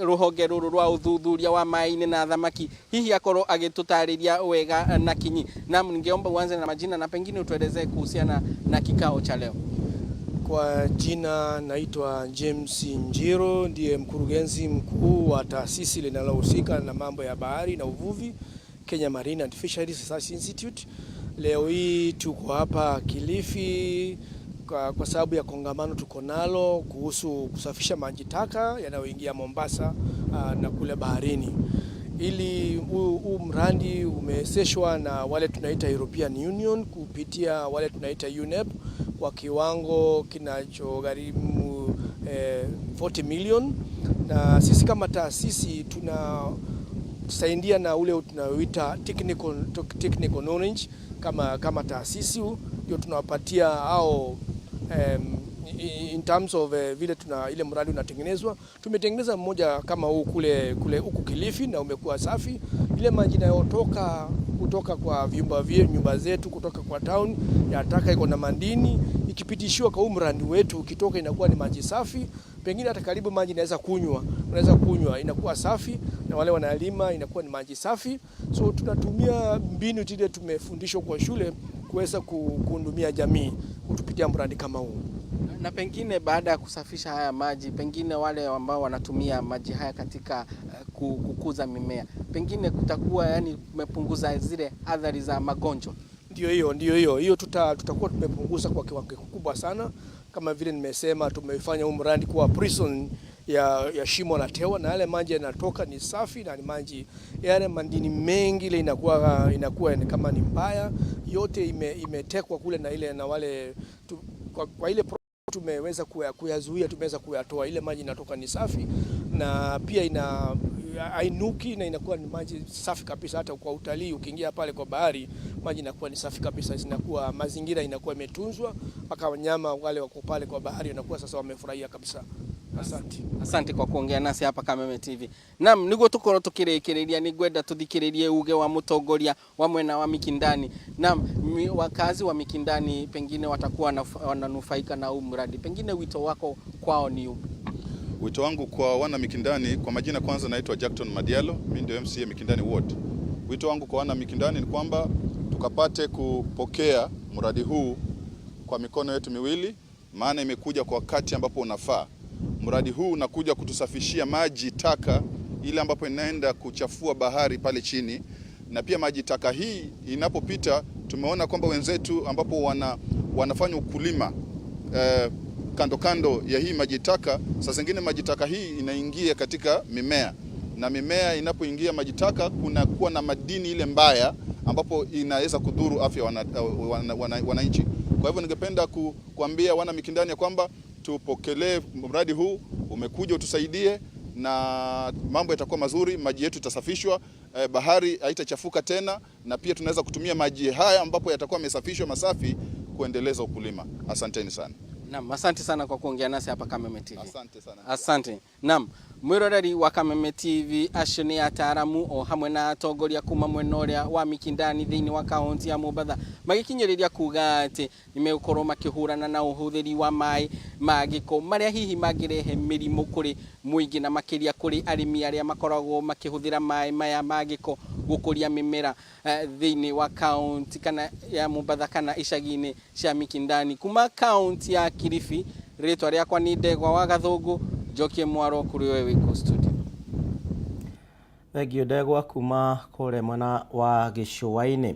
ruhonge ruru rwa uthuthuria wa maĩ-inĩ na thamaki hihi akorwo agitutariria wega na kinyi. Na ningeomba uanze na majina na pengine utuelezee kuhusiana na kikao cha leo. Kwa jina naitwa James Njiro, ndiye mkurugenzi mkuu wa taasisi linalohusika na mambo ya bahari na uvuvi Kenya Marine and Fisheries Research Institute. Leo hii tuko hapa Kilifi kwa sababu ya kongamano tuko nalo kuhusu kusafisha maji taka yanayoingia Mombasa na kule baharini. Ili huu mradi umeseshwa na wale tunaita European Union kupitia wale tunaita UNEP kwa kiwango kinachogharimu 40 million, na sisi kama taasisi tunasaidia na ule tunaoita technical knowledge kama taasisi ndio tunawapatia au in terms of vile ile mradi unatengenezwa. Tumetengeneza mmoja kama huu kule huku Kilifi na umekuwa safi. Ile maji inayotoka kutoka kwa nyumba zetu kutoka kwa town ya taka iko na madini ikipitishiwa kwa mradi wetu ukitoka inakuwa ni maji safi. Pengine hata karibu maji unaweza kunywa inakuwa safi, na wale wanalima inakuwa ni maji safi. So tunatumia mbinu zile tumefundishwa kwa shule kuweza kuhudumia jamii kutupitia mradi kama huu. Na pengine baada ya kusafisha haya maji, pengine wale ambao wanatumia maji haya katika kukuza mimea, pengine kutakuwa umepunguza zile athari za magonjwa. Ndio hiyo tutakuwa tumepunguza kwa kiwango kikubwa sana. Kama vile nimesema, tumefanya huu mradi kwa prison ya shimo la tewa, na yale maji yanatoka ni safi na ni maji yale madini mengi ile inakuwa kama ni mbaya yote imetekwa kule na ile na wale kwa ile tumeweza kuyazuia, tumeweza kuyatoa. Ile maji inatoka ni safi na pia hainuki na inakuwa ni maji safi kabisa. Hata kwa utalii ukiingia pale kwa bahari maji inakuwa ni safi kabisa, zinakuwa mazingira inakuwa imetunzwa mpaka wanyama wale wako pale kwa bahari wanakuwa sasa wamefurahia kabisa. Asante kwa kuongea nasi hapa Kameme TV. Naam, niguo tukorwo tukirekereria ni gwenda tuthikiririe uge wa mutongoria wa mwena wa Mikindani. Naam, wakazi wa Mikindani pengine watakuwa wananufaika na huu mradi. Pengine wito wako kwao ni upi? Wito wangu kwa wana Mikindani, kwa majina kwanza naitwa Jackton Madialo, mimi ndio MCA Mikindani Ward. Wito wangu kwa wana Mikindani ni kwamba tukapate kupokea mradi huu kwa mikono yetu miwili, maana imekuja kwa wakati ambapo unafaa. Mradi huu unakuja kutusafishia maji taka ile ambapo inaenda kuchafua bahari pale chini, na pia maji taka hii inapopita tumeona kwamba wenzetu ambapo wanafanya ukulima kando kando ya hii maji taka, saa zingine maji taka hii inaingia katika mimea, na mimea inapoingia maji taka kuna kuwa na madini ile mbaya ambapo inaweza kudhuru afya wananchi. Kwa hivyo ningependa kuambia wana Mikindani ya kwamba tupokelee mradi huu, umekuja utusaidie na mambo yatakuwa mazuri, maji yetu itasafishwa, bahari haitachafuka tena, na pia tunaweza kutumia maji haya ambapo yatakuwa yamesafishwa masafi kuendeleza ukulima. Asanteni sana. Naam, asante sana kwa kuongea nasi hapa Kameme TV. Asante sana. Asante. Naam, mwiroreri wa Kameme TV acio ni ataramu o hamwe na atongoria kuma mwena uria wa Mikindani thiini wa kaunti ya Mombatha magikinyiriria kuga ati nimegukorwo makihurana na uhuthiri wa mai magiko maria hihi magirehe mirimu kuri muingi na makiria kuri arimi aria makoragwo makihuthira mai maya magiko gukuria mimera thiini wa kaunti kana ya Mombatha kana icagi-ini cia Mikindani. Kuma kaunti ya Kilifi, ritwa riakwa ni Ndegwa wa Gathungu, Jokie Mwaro kuri wewe wiko studio. Thengio Ndegwa kuma kure mwena wa Gicũa-inĩ.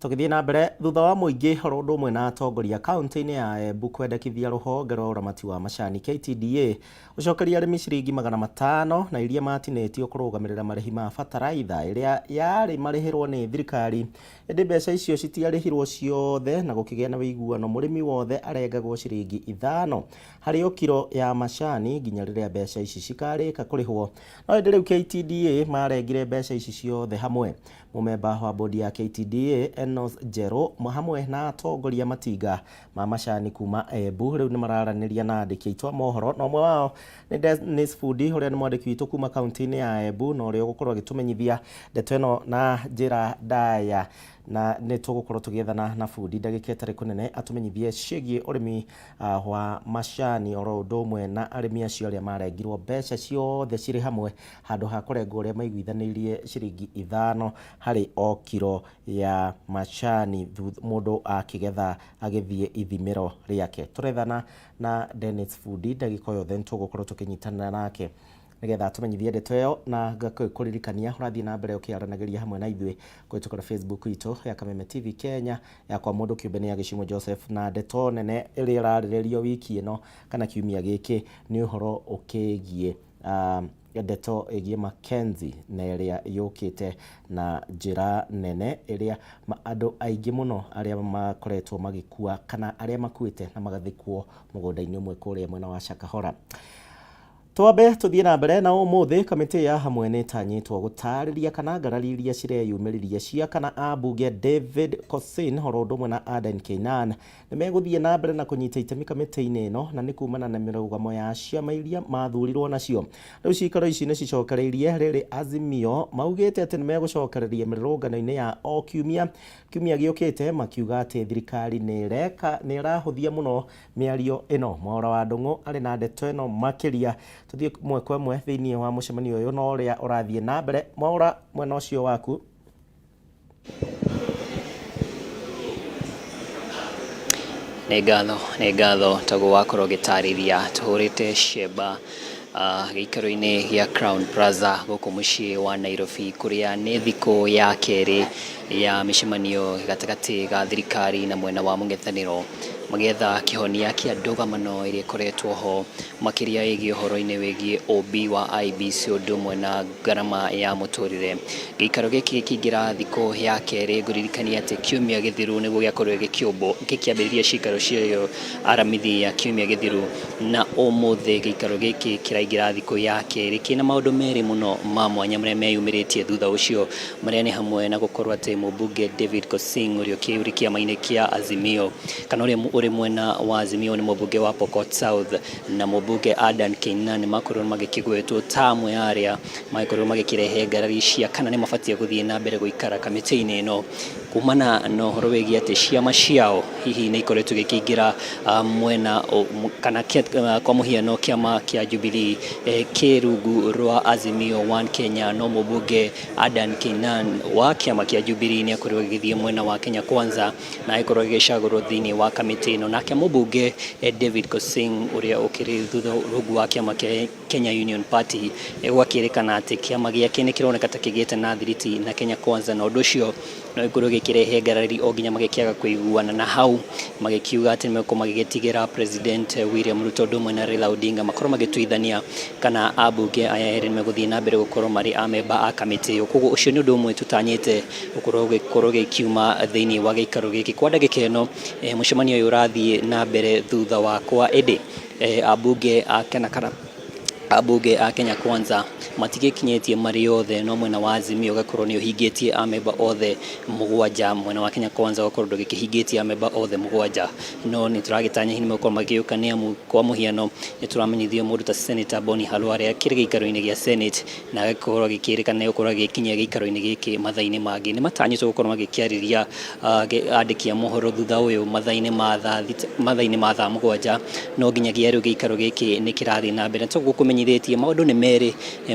Tũgĩthiĩ na mbere, thutha wa mũingĩ horo ũndũ ũmwe na atongoria kaunti-inĩ ya Embu kwendekithia rũhonge rwa ũramati wa macani KTDA gũcokeria arĩmi ciringi 500 na iria matinĩtio kũrũgamĩrĩra marĩhi ma bataraitha ĩrĩa yarĩ marĩhĩrwo nĩ thirikari. Ĩndĩ mbeca icio citiarĩhirwo ciothe na gũkĩgĩa na ũiguano, mũrĩmi wothe arengagwo ciringi 5 harĩ o kiro ya macani nginya rĩrĩa mbeca ici cikarĩka kũrĩhwo. No hĩndĩ rĩu KTDA marengire mbeca ici ciothe hamwe. Mũmemba wa bodi ya KTDA Enos Jero hamwe na atongoria matinga ma macani kuma Embu rĩu nĩ mararanĩria na andĩki aitũ a mohoro, na ũmwe wao nĩ Dennis Fudi ũrĩa nĩ mwandĩki witũ kuma kaunti-inĩ ya Embu na ũrĩa ũgũkorwo agĩtũmenyithia ndeto ĩno na njĩra ndaya, na nĩ tũgũkorwo tũgĩethana na Fudi ndagĩka ĩtarĩ kũnene atũmenyithie ciĩgiĩ ũrĩmi wa macani oro ũndũ ũmwe na arĩmi acio arĩa marengirwo mbeca ciothe cirĩ hamwe handũ ha kũrengwo ũrĩa maiguithanĩirie ciringi 5 harĩ o kiro ya macani mũndũ akĩgetha agĩthiĩ ithimĩro rĩake. Tũrethana na Dennis Fudi ndagĩka yothe tũgũkorwo tũkĩnyitanĩra nake nigetha tũmenyithie ndeto ĩyo, na ngakũririkania ũrathiĩ na mbere ũkĩaranagĩria hamwe na ithuĩ kũhĩtũkĩra Facebook itũ ya Kameme TV Kenya, yakwa mũndũ kĩũmbe nĩ ya Gĩcimo Joseph, na ndeto nene ĩrĩa ĩrarĩrĩrio wiki ĩno kana kiumia gĩkĩ nĩ ũhoro ũkĩgiĩ ndeto ĩgiĩ Mackenzie na ĩrĩa yũkĩte na njĩra nene ĩrĩa andũ aingĩ mũno arĩa makoretwo magĩkua kana arĩa makuĩte na magathikwo mũgũnda-inĩ ũmwe kũrĩa mwena wa Shakahora. Twambe tuthiĩ na mbere na ũmũthĩ kamĩtĩ ya hamwe nĩ ĩtanyĩtwo gũtarĩria kana ngarari iria cireyumĩririe cia kana ambunge David Kosin horo ũndũ ũmwe na Aden Keynan nĩ megũthiĩ na mbere na kũnyita itemi kamĩtĩ-inĩ ĩno, na nĩ kumana na mĩrũgamo ya ciama iria mathurirwo nacio. Rĩu ciikaro ici nĩ cicokereirie rĩrĩ Azimio maugĩte atĩ nĩ megũcokereria mĩrũrũngano-inĩ ya o kiumia gĩũkĩte, makiuga atĩ thirikari nĩ ĩrahũthia mũno mĩario ĩno. Mwaũra wa Ndung'u arĩ na ndeto ĩno makĩria. Tuthiĩ mwe kwa mwe thĩinĩ wa mũcemanio ũyũ na ũrĩa ũrathiĩ na mbere. Mwaũra, mwena ũcio waku. Nĩ ngatho taguo wakorwo gĩtarĩria tũhũrĩte cemba gĩikaro-inĩ gĩa Crown Plaza gũkũ mũciĩ wa Nairobi, kũrĩa nĩ thikũ ya kerĩ ya mĩcemanio gatagatĩ ga thirikari na mwena wa mũng'ethanĩro magetha kĩhonia kĩa ndũgamano ĩrĩa ĩkoretwo ho makĩria ĩgiĩ ũhoro-inĩ wĩgiĩ ũmbi wa IEBC ũndũ ũmwe na ngarama ya mũtũrĩre. Gĩikaro gĩkĩ gĩkĩingĩra thikũ ya kerĩ, ngũririkania atĩ kiumia gĩthiru nĩguo gĩakorwo gĩkĩambĩrĩria ciikaro ciayo aramithi ya kiumia gĩthiru, na ũmũthĩ gĩikaro gĩkĩ kĩraingĩra thikũ ya kerĩ kĩna maũndũ merĩ mũno ma mwanya marĩa meyumĩrĩtie thutha ũcio, marĩa nĩ hamwe na gũkorwo atĩ mũmbunge David Kosin ũrĩa ũkĩũrĩ kĩama-inĩ kĩa Azimio kana ũrĩa uri mwena wa Azimio ni mũmbunge wa Pokot South na mũmbunge Adan Keynan makorwo magĩkĩgwetwo tamwe aria makorwo magĩkĩrehe ngarari cia kana nĩ mabatie gũthiĩ na mbere gũikara kamĩtĩ-inĩ ĩno kumana na ũhoro wĩgiĩ atĩ ciama ciao hihi nĩ ikoretwo gĩkĩingĩra mwena kana kwa mũhiano kĩama kĩa Jubilee kĩrungu rwa Azimio One Kenya no mũmbunge Adan Keynan wa kĩama kĩa Jubilee nĩ akorwo agĩthiĩ mwena wa Kenya Kwanza na akorwo agĩcagũrwo thĩinĩ wa kamĩtĩ ĩno nake mũmbunge David Kosing ũrĩa ũkĩrĩ thutha rungu wa kĩama kĩa Kenya Union Party gwakĩrĩkana atĩ kĩama gĩake nĩ kĩroneka ta kĩgĩte na thiriti na Kenya Kwanza na ũndũ ũcio no ikorwo gĩkĩrehe ngarari o nginya magĩkĩaga kũiguana na hau magĩkiuga atĩ nĩmeko magĩgĩtigĩra President William Ruto ndũmwe na Raila Odinga makorwo magĩtuithania kana ambunge aya erĩ nĩmegũthiĩ na mbere gũkorwo marĩ amemba a kamĩtĩ ĩyo koguo ũcio nĩ ũndũ ũmwe tũtanyĩte gũkorwo gĩkiuma thĩinĩ wa gĩikaro gĩkĩ kwa ndagĩka ĩno mũcemanio ũyũ ũrathiĩ na mbere thutha wakwa ĩndĩ ambunge a Kenya Kwanza matigĩkinyĩtie marĩ othe no mwena wa Azimio gakorwo nĩ ũhingĩtie amemba othe mũgwanja mwena wa Kenya Kwanza gakorwo ndũgĩkĩhingĩtie amemba othe mũgwanja no nĩ tũragĩtanya hihi nĩmegũkorwo magĩũka nĩ amu kwa mũhiano nĩ tũramenyithio mũndũ ta Senator Boni Halwale akĩrĩ gĩikaro-inĩ gĩa Senate na agakorwo agĩkĩrĩkana nĩ gũkorwo agĩkinyia gĩikaro-inĩ gĩkĩ mathaa-inĩ mangĩ nĩ matanyĩtwo gũkorwo magĩkĩarĩria andĩki a mohoro thutha ũyũ mathaa-inĩ ma thaa mũgwanja no nginyagia rĩu gĩikaro gĩkĩ nĩ kĩrathiĩ na mbere tũgũkũmenyithĩtie maũndũ nĩ merĩ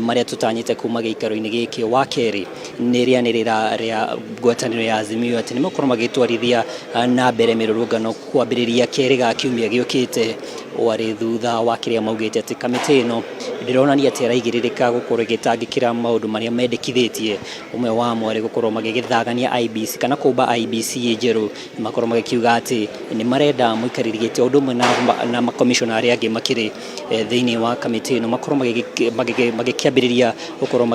marĩa tũtanyĩte kuma gĩikaro-inĩ gĩkĩ wa kerĩ nĩ rĩanĩrĩra rĩa ngwatanĩro ya Azimio atĩ nĩmakorwo magĩtwarithia na mbere mĩrũrũngano kwambĩrĩria kerĩ ga kiumia gĩũkĩte warĩ thutha wa kĩrĩa maugĩte atĩ kamĩtĩ ĩno ndĩronania atĩ ĩraigĩrĩrĩka gũkorwo ĩgĩtangĩkĩra maũndũ marĩa mendekithĩtie ũmwe wamo arĩ gũkorwo magĩgĩthagania IBC kana kũmba IBC njerũ makorwo magĩkiuga atĩ nĩ marenda mũikarĩri gĩtĩ ũndũ ũmwe na makomishona arĩa angĩ makĩrĩ thĩinĩ wa kamĩtĩ ĩno makorwo magĩkĩambĩrĩria gũkorwo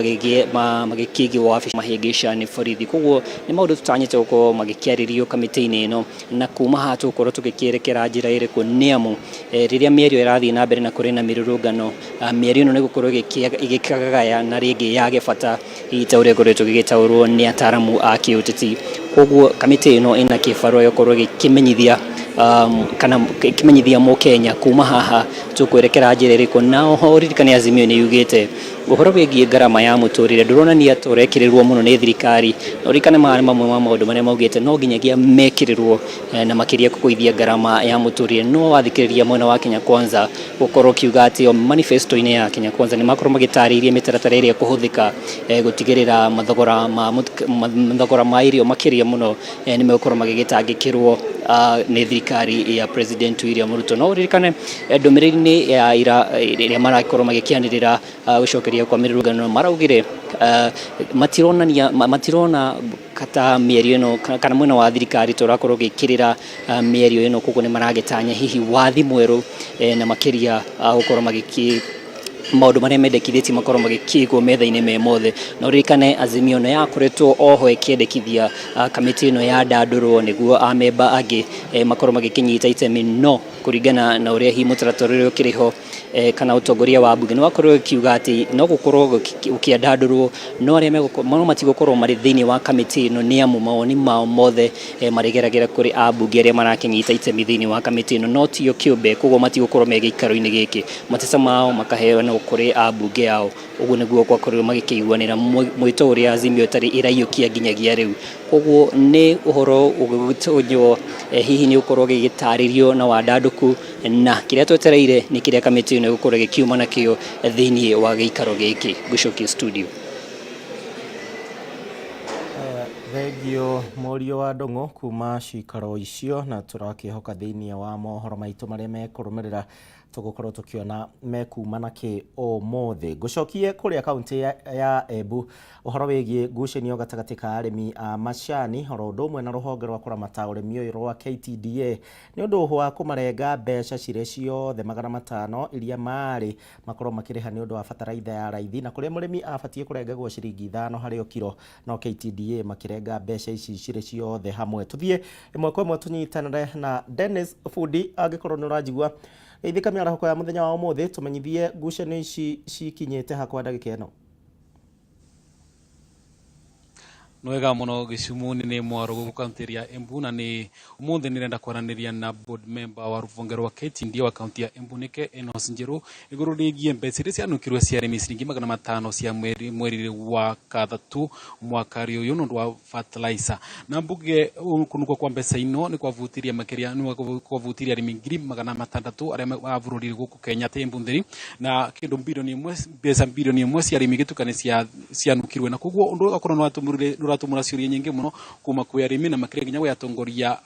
magĩkĩigwo wabici mahĩngĩca nĩ borithi koguo nĩ maũndũ tũtanyĩte gũkorwo magĩkĩarĩrio kamĩtĩ-inĩ ĩno na kuma haha tũgũkorwo tũgĩkĩerekera njĩra ĩrĩkũ nĩ amu rĩrĩa mĩario ĩrathiĩ na mbere na kũrĩ na mĩrũrũngano mĩario ĩno nĩ gũkorwo ĩgĩkagaya na rĩngĩ yage bata ita ũrĩa ngoretwo gĩgĩtaũrwo nĩ ataramu a kĩũteti koguo kamĩtĩ ĩno ĩna kĩbarũa gũkorwo gĩkĩmenyithia kana kĩmenyithia mũkenya kuma haha tũkwerekera njĩra ĩrĩkũ na oho ririkane Azimio nĩ yugĩte ũhoro wĩgiĩ ngarama ya mũtũrĩre ndũronania ta ũrekĩrĩrwo mũno nĩ thirikari no ririkane mamwe ma maũndũ marĩa maugĩte no nginyagia mekĩrĩrwo na makĩria kũgũithia ngarama ya mũtũrĩre no wathikĩrĩria mwena wa Kenya Kwanza gũkorwo kiuga atĩ o manifesto-inĩ ya Kenya Kwanza nĩ makorwo magĩtarĩirie mĩtaratara ĩrĩa kũhũthĩka gũtigĩrĩra mathogora ma irio makĩria mũno nĩ megũkorwo magĩgĩtangĩkĩrwo nĩ thirikari ya President William Ruto no ririkane ndũmĩrĩri-inĩ ya ira ĩrĩa marakorwo magĩkĩanĩrĩra gũcokeria kwa mĩrũrũngano maraugire matirona kata mĩario ĩno kana mwena wa thirikari tũrakorwo gĩkĩrĩra mĩario ĩno koguo nĩ maragĩtanya hihi wathi mwerũ na makĩria gũkorwo maũndũ marĩa mendekithĩtie makorwo magĩkĩigwo metha-inĩ me mothe no ririkane Azimio no yakoretwo oho ĩkĩendekithia kamĩtĩ ĩno ya ndandũrwo nĩguo amemba angĩ makorwo magĩkĩnyita itemi no kũringana na ũrĩa hihi mũtaratara ũrĩa ũkĩrĩho kana ũtongoria wa mbunge nĩ wakorwo ũkiuga atĩ no gũkorwo ũkĩandandũrwo no arĩa matigũkorwo marĩ thĩinĩ wa kamĩtĩ ĩno nĩ amu mawoni mao mothe marĩgeragĩra kũrĩ ambunge arĩa marakĩnyita itemi thĩinĩ wa kamĩtĩ ĩno no tio kĩũmbe koguo matigũkorwo me gĩikaro-inĩ gĩkĩ mateta mao makaheanwo kũrĩ ambunge ao ũguo nĩguo gwakorwo magĩkĩiguanĩra mwĩto ũrĩa Azimio ĩtarĩ ĩraiyũkia nginyagia rĩu koguo nĩ ũhoro ũgũgĩtonywo hihi nĩ ũkorwo gĩgĩtarĩrio na wandandũku na kĩrĩa twetereire nĩ kĩrĩa kamĩtĩ ĩno ĩgũkorwo ĩgĩkiuma nakĩo thĩinĩ wa gĩikaro gĩkĩ gũcokia studio. Thengio Mũriũ wa Ndũng'ũ kuma cikaro icio na tũrakĩhoka thĩinĩ wa mohoro maitũ marĩa mekũrũmĩrĩra tũgũkorwo tũkĩona mekuma nakĩ ũmũthĩ. Ngũcokie kũrĩa kaunti ya Embu ũhoro wĩgiĩ ngucanio gatagatĩ ka arĩmi a macani oro ũndũ ũmwe na rũhonge rwa kũramata ũrĩmi ũyũ rwa KTDA nĩ ũndũ wa kũmarenga mbeca cirĩ ciothe 500 iria marĩ makorwo makĩrĩha nĩ ũndũ wa bataraitha ya raithi na kũrĩa mũrĩmi abatiĩ kũrengagwo ciringi 5 harĩ o kiro no KTDA makĩrenga mbeca ici cirĩ ciothe hamwe. Tũthiĩ ĩmwe kwa ĩmwe tũnyitanĩre na Dennis Fundi angĩkorwo nĩ ũranjigua ithika mĩarahũko ya mũthenya wa ũmũthĩ tũmenyithie ngucanio ici cikinyĩte hakwa ndagĩka ĩno. Nwega muno Gicumuni ni mwaro guku kaunti ya Embu na ni umuthi nirenda kwaraniria na board member wa ruvonge rwa KTD wa kaunti ya Embu nike Enos Njiru iguru rigie mbeca iria cianukirwe cia arimi ciringi 500 cia mweri wa kathatu mwaka uyu nundu wa fertilizer na mbuge kunukwa kwa mbeca ino ni kwavutiria makiria ni kwavutiria arimi 600 aria mavururi guku Kenya te Embu nthiri na kindu bilioni 1 mbeca bilioni 1 cia arimi gitukane cianukirwe na koguo undu ugakorwo no atumurire uratumura ciuria nyingi muno kuma kwi arimi na makiria nginya gwa atongoria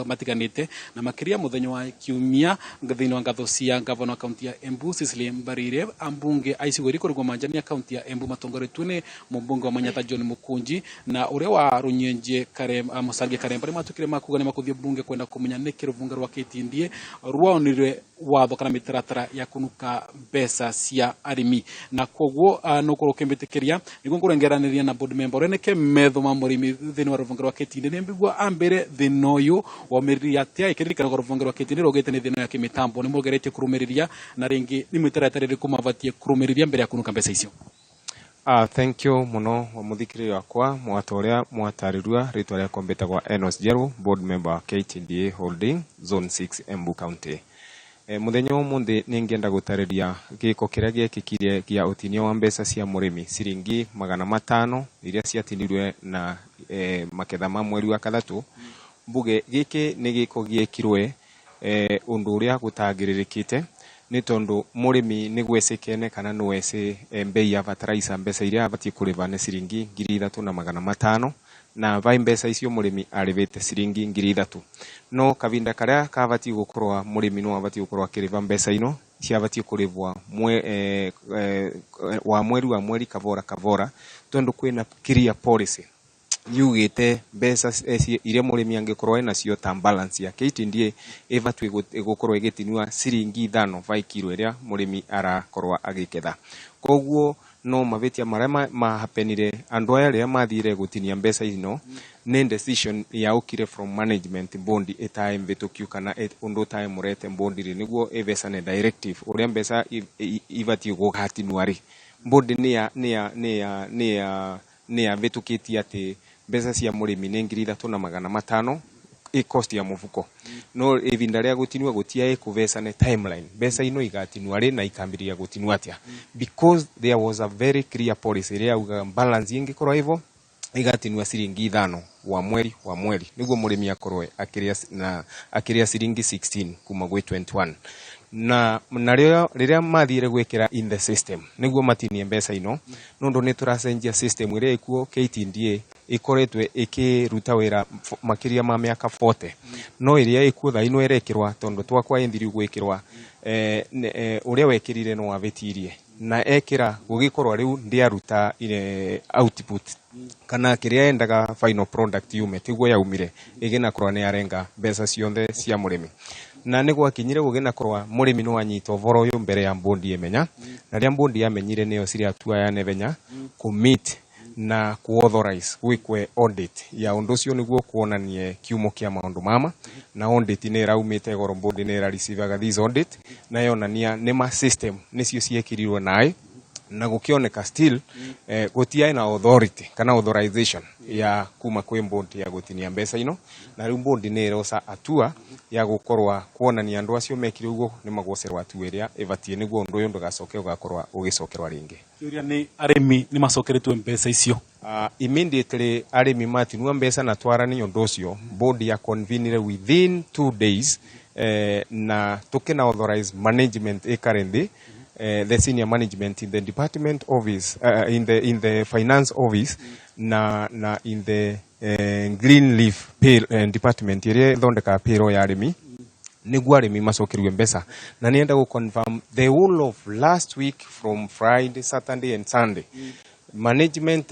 matiganite na makiria muthenya wa kiumia ngathini wa ngatho cia gavana kaunti ya Embu Cecily Mbarire ambunge aicigori kurugwa manjania kaunti ya Embu matongoretwe ni mumbunge wa Manyata John Mukunji na uria wa Runyenje Musange Karemba matukire makuga ni makuthie bunge kwenda kumenya niki ruvunge rwa KTD rwaonire watho kana mitaratara ya kunuka mbeca cia arimi na koguo no kurukembetikiria niguo ngurengeraniria na board member neke metho ma murimi thini wa ruvunge rwa KTD ni mbigwa ambere thino yu wa miri atia ikirikana kwa ruvunge rwa KTD rogete ni thino ya kimitambo ni mugeretie kurumiriria na ringi ni mitaratara iri kumavatie kurumiriria mbere ya kunuka mbeca icio. Thank you muno wa muthikiri wakwa mwatoria mwatarirua ritwa ria kombetagwa Enos Njiru board member KTDA holding zone 6 Embu County. Muthenya umuthi ningienda gutariria giko kiria gikikirie gia utinio wa mbeca cia murimi ciringi 500 iria ciatinirwe na maketha ma mweri wa kathatu. Mbuge giki ni giko giekirwe undu uria gutagiririkite ni tondu murimi ni gwecekene kana no wese mbei ya fertilizer mbeca iria abatie kuriva ni ciringi 3,500 na vai mbeca icio murimi arivite ciringi 3,000 no kavinda karia kabatie gukorwa murimi no abatie gukorwa kiriva mbeca ino ciabatie kurivwa wa mweri kavora tondu kwina clear policy yugite mbeca iria murimi angikorwa nacio ta balance ya KTDA ibatwi gukorwa igitinua ciringi 5 vai kilo iria murimi arakorwa agiketha. Koguo no mavetia marema mahapenire andu aya ria mathire gutinia mbeca ino ni decision ya ukire from management board etae mvetukio kana undu tae murete board ri niguo evesane directive uria mbeca ivatie gugatinua board ni ya vetukiti ati mbeca cia murimi ni 3,500 cost ya mufuko no evinda ria gutinua gutia kuvesane timeline mbeca ino igatinua na ikambiria gutinua atia because there was a very clear policy ria uga balance ingikorwa hivyo igatinua ciringi 5 wa mweri niguo murimi akorwe akiria ciringi 16 kuma gwe 21 na riria mathire gwekira in the system niguo matinie mbeca ino nundu ni turacenjia system iria ikuo KTDA ikoretwe ikiruta wira makiria ma miaka 40 no iria ikuo tha ino erekirwa tondu twakwa endiri gwikirwa uria wekirire no avetirie na ekira gugikorwa riu ndiaruta output kana kiria endaga final product yume tiguo yaumire igina korwa ni arenga mbeca cionthe cia murimi na nigwa kinyire gugina korwa murimi no anyitwo voro uyu mbere ya bondi emenya na ria bondi yamenyire niyo siri atua ya nevenya commit na kuauthorize gwikwe audit ya undu cio niguo kuonanie kiumo kia maundu mama na audit ni raumite goro bondi ni receive these audit na yonania ni ma system nicio ciekirirwe nae na gukioneka still gutia na authority kana authorization ya kuma kwe bondi ya gutinia mbeca ino na riu bondi ni rosa atua ya gukorwa kuonania andu acio mekire ugo ni magocerwa atu iria ivatie niguo undu uyu ndugacoke ugakorwa ugicokerwa ringi kiuria ni arimi ni macokeretwe mbeca icio immediately arimi matinua mbeca na twarani undu ucio bondi ya convenire within 2 days na tukina authorize management currently the senior management in the department office in the finance office na in the green leaf department ire thondeka payroll ya arimi niguo arimi macokerwe mbeca na nienda go confirm the whole of last week from Friday, Saturday and Sunday management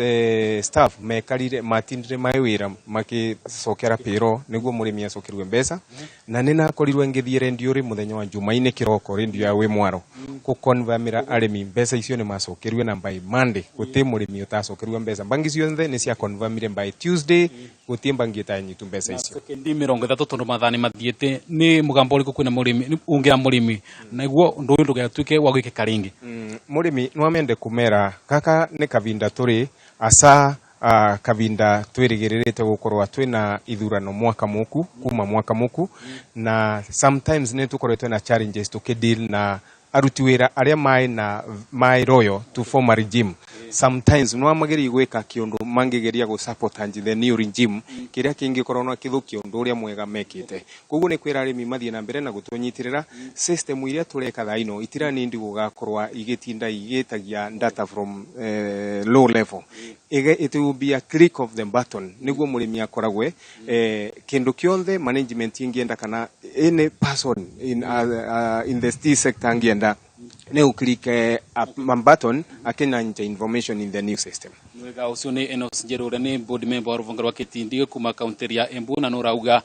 staff mekarire matindire mawira makicokera payroll niguo murimi acokerwe mbeca na nina korirwe ngithiire ndiuri muthenya wa Jumaine kiroko rendio ya we mwaro ku confirmira arimi mbeca icio ni macokerwe na by Monday guti murimi utacokerwe mbeca bangi cionthe ni cia confirmire by Tuesday guti bangi tanyitu mbeca icio kendi 30 tondu mathani mathiete ni mugambo uriku kwina murimi ungira murimi niguo ndu uyu ndugatuike wa gwikika ringi murimi no amende kumera kaka ni kavinda turi asa kavinda twirigirite gukorwa twina ithurano mwaka muku kuma mwaka muku na sometimes ne tukoretwe na challenges tukideal na aruti wira aria mai royo to form a regime. Sometimes no amageri gwika kiondu mangigeria go support the new regime kiria kingi korona kithuki undu uria mwega mekite. Koguo ni kwira arimi mathie na mbere na gutunyitirira system iria tureka thaino itirani ndi gugakorwa igitinda igitagia data from low level. It will be a click of the button niguo murimi akoragwe kindu kionthe management ingienda kana any person in the state sector angienda ne click a button akina information in the new system. Mwega ucio ni Enos Njeru ni board member wa Ruvongero wa Kitindi kuma county ya Embu na norauga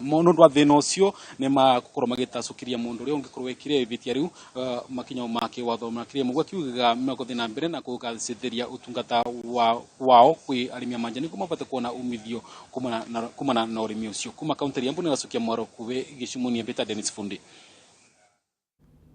mundu wa thina ucio ni makorwo magitasukiria mundu ri ungikorwo wekire bitia riu makinya make watho makiria mugwa kiuga mekothi na mbere na kugacitheria utungata wao kwi arimi manjani kuma bate kuona umithio kuma na urimi ucio kuma county ya Embu ni gacukia mwaro kuwe gicimuni Beta Dennis Fundi.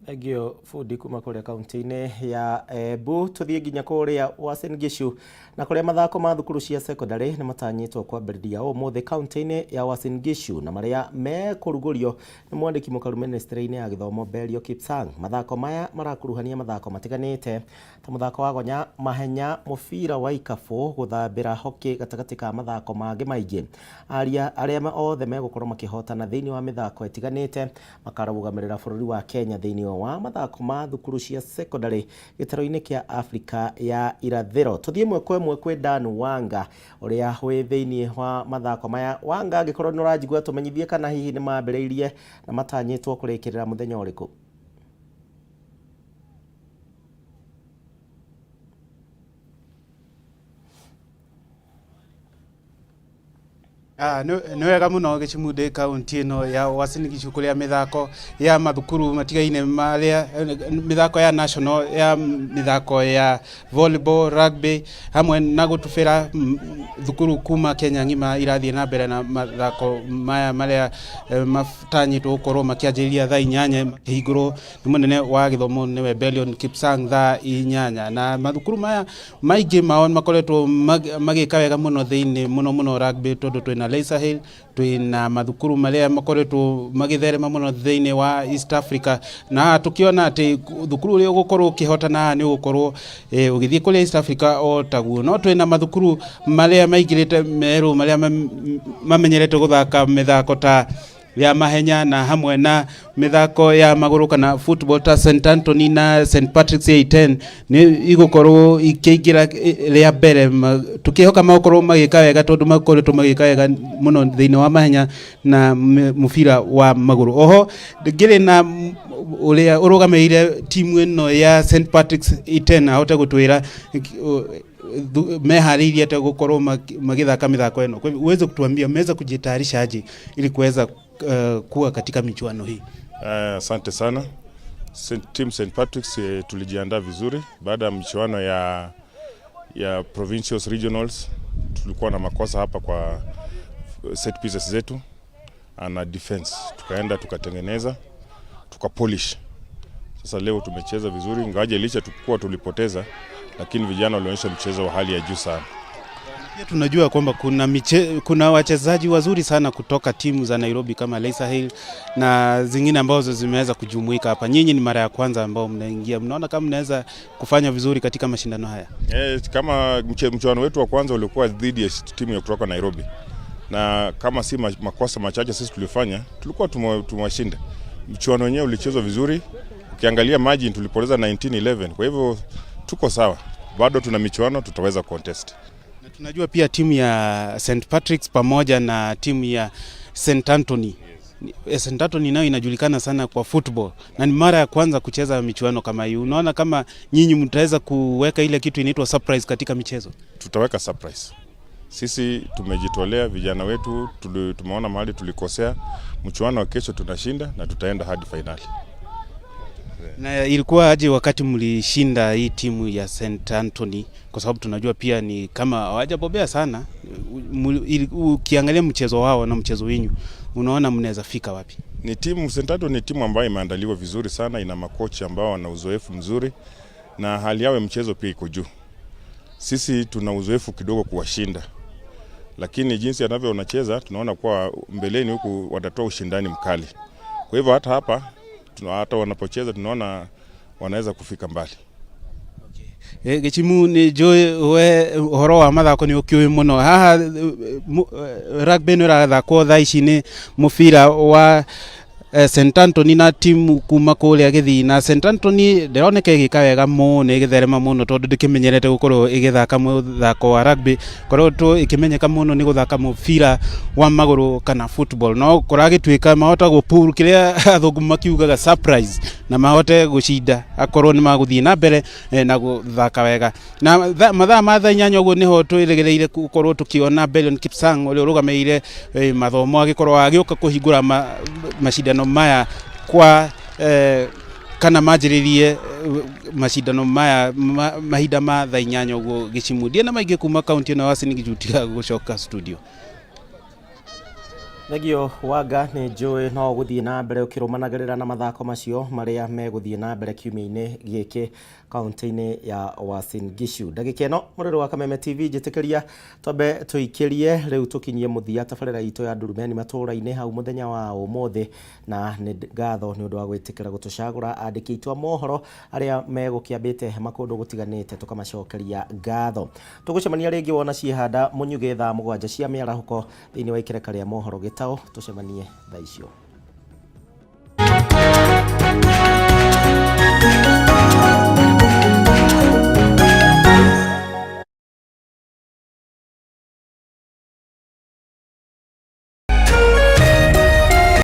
Egio Fundi kuma kuria kaunti-ini ya Embu. Tuthie nginya kuria Uasin Gishu na kuria mathako ma thukuru cia secondary ni matanyitwo kwambiriria umuthi kaunti-ini ya Uasin Gishu na maria me kurugurio ni mwandiki mukaru ministry-ini ya githomo Belio Kipsang. Mathako maya marakuruhania mathako matiganite ta muthako wa gonya mahenya mubira wa ikabu guthambira hockey gatagati ka mathako mangi maingi aria othe megukorwo makihotana thiini wa mithako itiganite makararugamirira bururi wa Kenya thiini wa mathako ma thukuru cia secondary gitaro-ini kia Afrika ya irathiro. Tuthie mwekwe mwekwe Dan Wanga uria wi thiini wa mathako maya. Wanga gikorwo ni urajigwa tumenyithie kana hihi ni mambiriirie na matanyitwo kurikirira muthenya uriku? Ni wega muno gicimude kaunti ino ya Uasin Gishu kuria mithako ya mathukuru matigaine maria mithako ya national ya mithako ya volleyball, rugby hamwe na gutubira thukuru kuma Kenya ngima irathie na mbere na mathako maya maria matanyitwo gukorwo makianjiria thaa 8 higuru ni munene wa githomo niwe Belio Kipsang thaa 8 na mathukuru maya maingi mao makoretwo magika wega muno thiini muno rugby tondu twina Leisa Hill twina mathukuru maria makoretwo magitherema muno thiini wa East Africa na tukiona ati thukuru uri ugukorwo ukihotana ni ugukorwo ugithie kule East Africa o taguo no twina mathukuru maria maigirite meru maria mamenyerete guthaka mithako ta ya mahenya na hamwe na mithako ya maguru kana football ta St Anthony na St Patrick's A10 ni igukorwo ikiingira ria mbere tukihoka makorwo magika wega tondu makoretwo magika wega muno thiini wa mahenya na mubira wa maguru. Oho ngiri na uria urugamirire timu ino ya St Patrick's A10 ahote gutwira mehariria te gukorwo magithaka mithako eno. Kwa hivyo uweze kutuambia mmeweza kujitayarisha aje ili kuweza kuwa katika michuano hii? Asante sana. Team St Patrick's tulijiandaa vizuri baada ya michuano ya provincials regionals. Tulikuwa na makosa hapa kwa set pieces zetu na defense, tukaenda tukatengeneza tukapolish. Sasa leo tumecheza vizuri, ingawaje licha tukua tulipoteza, lakini vijana walionyesha mchezo wa hali ya juu sana. Pia tunajua kwamba kuna wachezaji wazuri sana kutoka timu za Nairobi kama Leisa Hill na zingine ambazo zimeweza kujumuika hapa. Nyinyi ni mara ya kwanza ambao mnaingia. Mnaona kama mnaweza kufanya vizuri katika mashindano haya? Kama mchuano wetu wa kwanza ulikuwa dhidi ya timu ya kutoka Nairobi. Na kama si makosa machache sisi tulifanya, tulikuwa tumewashinda. Mchuano wenyewe ulichezwa vizuri. Ukiangalia margin tulipoteza 19-11. Kwa hivyo tuko sawa. Bado tuna michuano tutaweza contest. Tunajua pia timu ya St Patrick's pamoja na timu ya St Anthony. St Anthony nayo inajulikana sana kwa football na ni mara ya kwanza kucheza michuano kama hii. Unaona kama nyinyi mtaweza kuweka ile kitu inaitwa surprise katika michezo? Tutaweka surprise. Sisi tumejitolea, vijana wetu tumeona mahali tulikosea. Mchuano wa kesho tunashinda na tutaenda hadi finali. Na ilikuwa aje wakati mlishinda hii timu ya St Anthony, kwa sababu tunajua pia ni kama hawajabobea sana, ukiangalia mchezo wao na mchezo wenyu unaona mnaweza fika wapi? Ni timu St Anthony ni timu ambayo imeandaliwa vizuri sana, ina makocha ambao wana uzoefu mzuri na hali yao mchezo pia iko juu. sisi tuna uzoefu kidogo kuwashinda, lakini jinsi anavyo wanacheza tunaona kwa mbeleni huku watatoa ushindani mkali. Kwa hivyo hata hapa hata wanapocheza tunaona wanaweza kufika mbali. Gichimu ni joy we horo wa mathako ni ukiwe muno haha rugby ni rathako thaa ici ni mubira wa St Anthony na timu kuma kuria Githii na St Anthony nderoneka igika wega muno igitherema muno tondu ndikimenyerete gukorwo igithaka muthako wa rugby korwo tu ikimenyeka muno ni guthaka mubira wa maguru kana football no kuragitwika mahota go pool kiria athungu makiugaga surprise na mahote gucinda akorwo ni maguthii na mbere na guthaka wega na mathaa ma thaa 8 uguo niho twirigereire gukorwo tukiona Belion Kipsang uri urugameire mathomo agikorwo agioka kuhingura mashindano maya kwa kana majiririe mashindano maya mahinda ma thaa 8 uguo Gichimu na maingĩ kuma kaunti na Uasin Gishu tiga gucoka studio. Thegio Wanga ni njũĩ no gũthiĩ na mbere ũkĩrũmanagĩrĩra na mathako macio marĩa megũthiĩ na mbere kiumia-inĩ gĩkĩ kaunti-inĩ ya Uasin Gishu. Ndagĩka ĩno mũrĩro wa Kameme TV njĩtĩkĩria twambe tũikĩrie rĩu tũkinyie mũthia tabarĩra itũ ya Ndurumeni Matuura-ini hau mũthenya wa ũmũthĩ na nĩ ngatho nĩ ũndũ wa gwĩtĩkĩra gũtũcagũra andĩki aitũ a mohoro arĩa megũkĩambĩte makũndũ gũtiganĩte tũkamacokeria ngatho. Tũgũcemania rĩngĩ wona ciĩhanda mũnyuge thaa 7 cia mĩarahũko thĩinĩ wa ikereka rĩa mohoro gĩtao tucemanie thaa icio.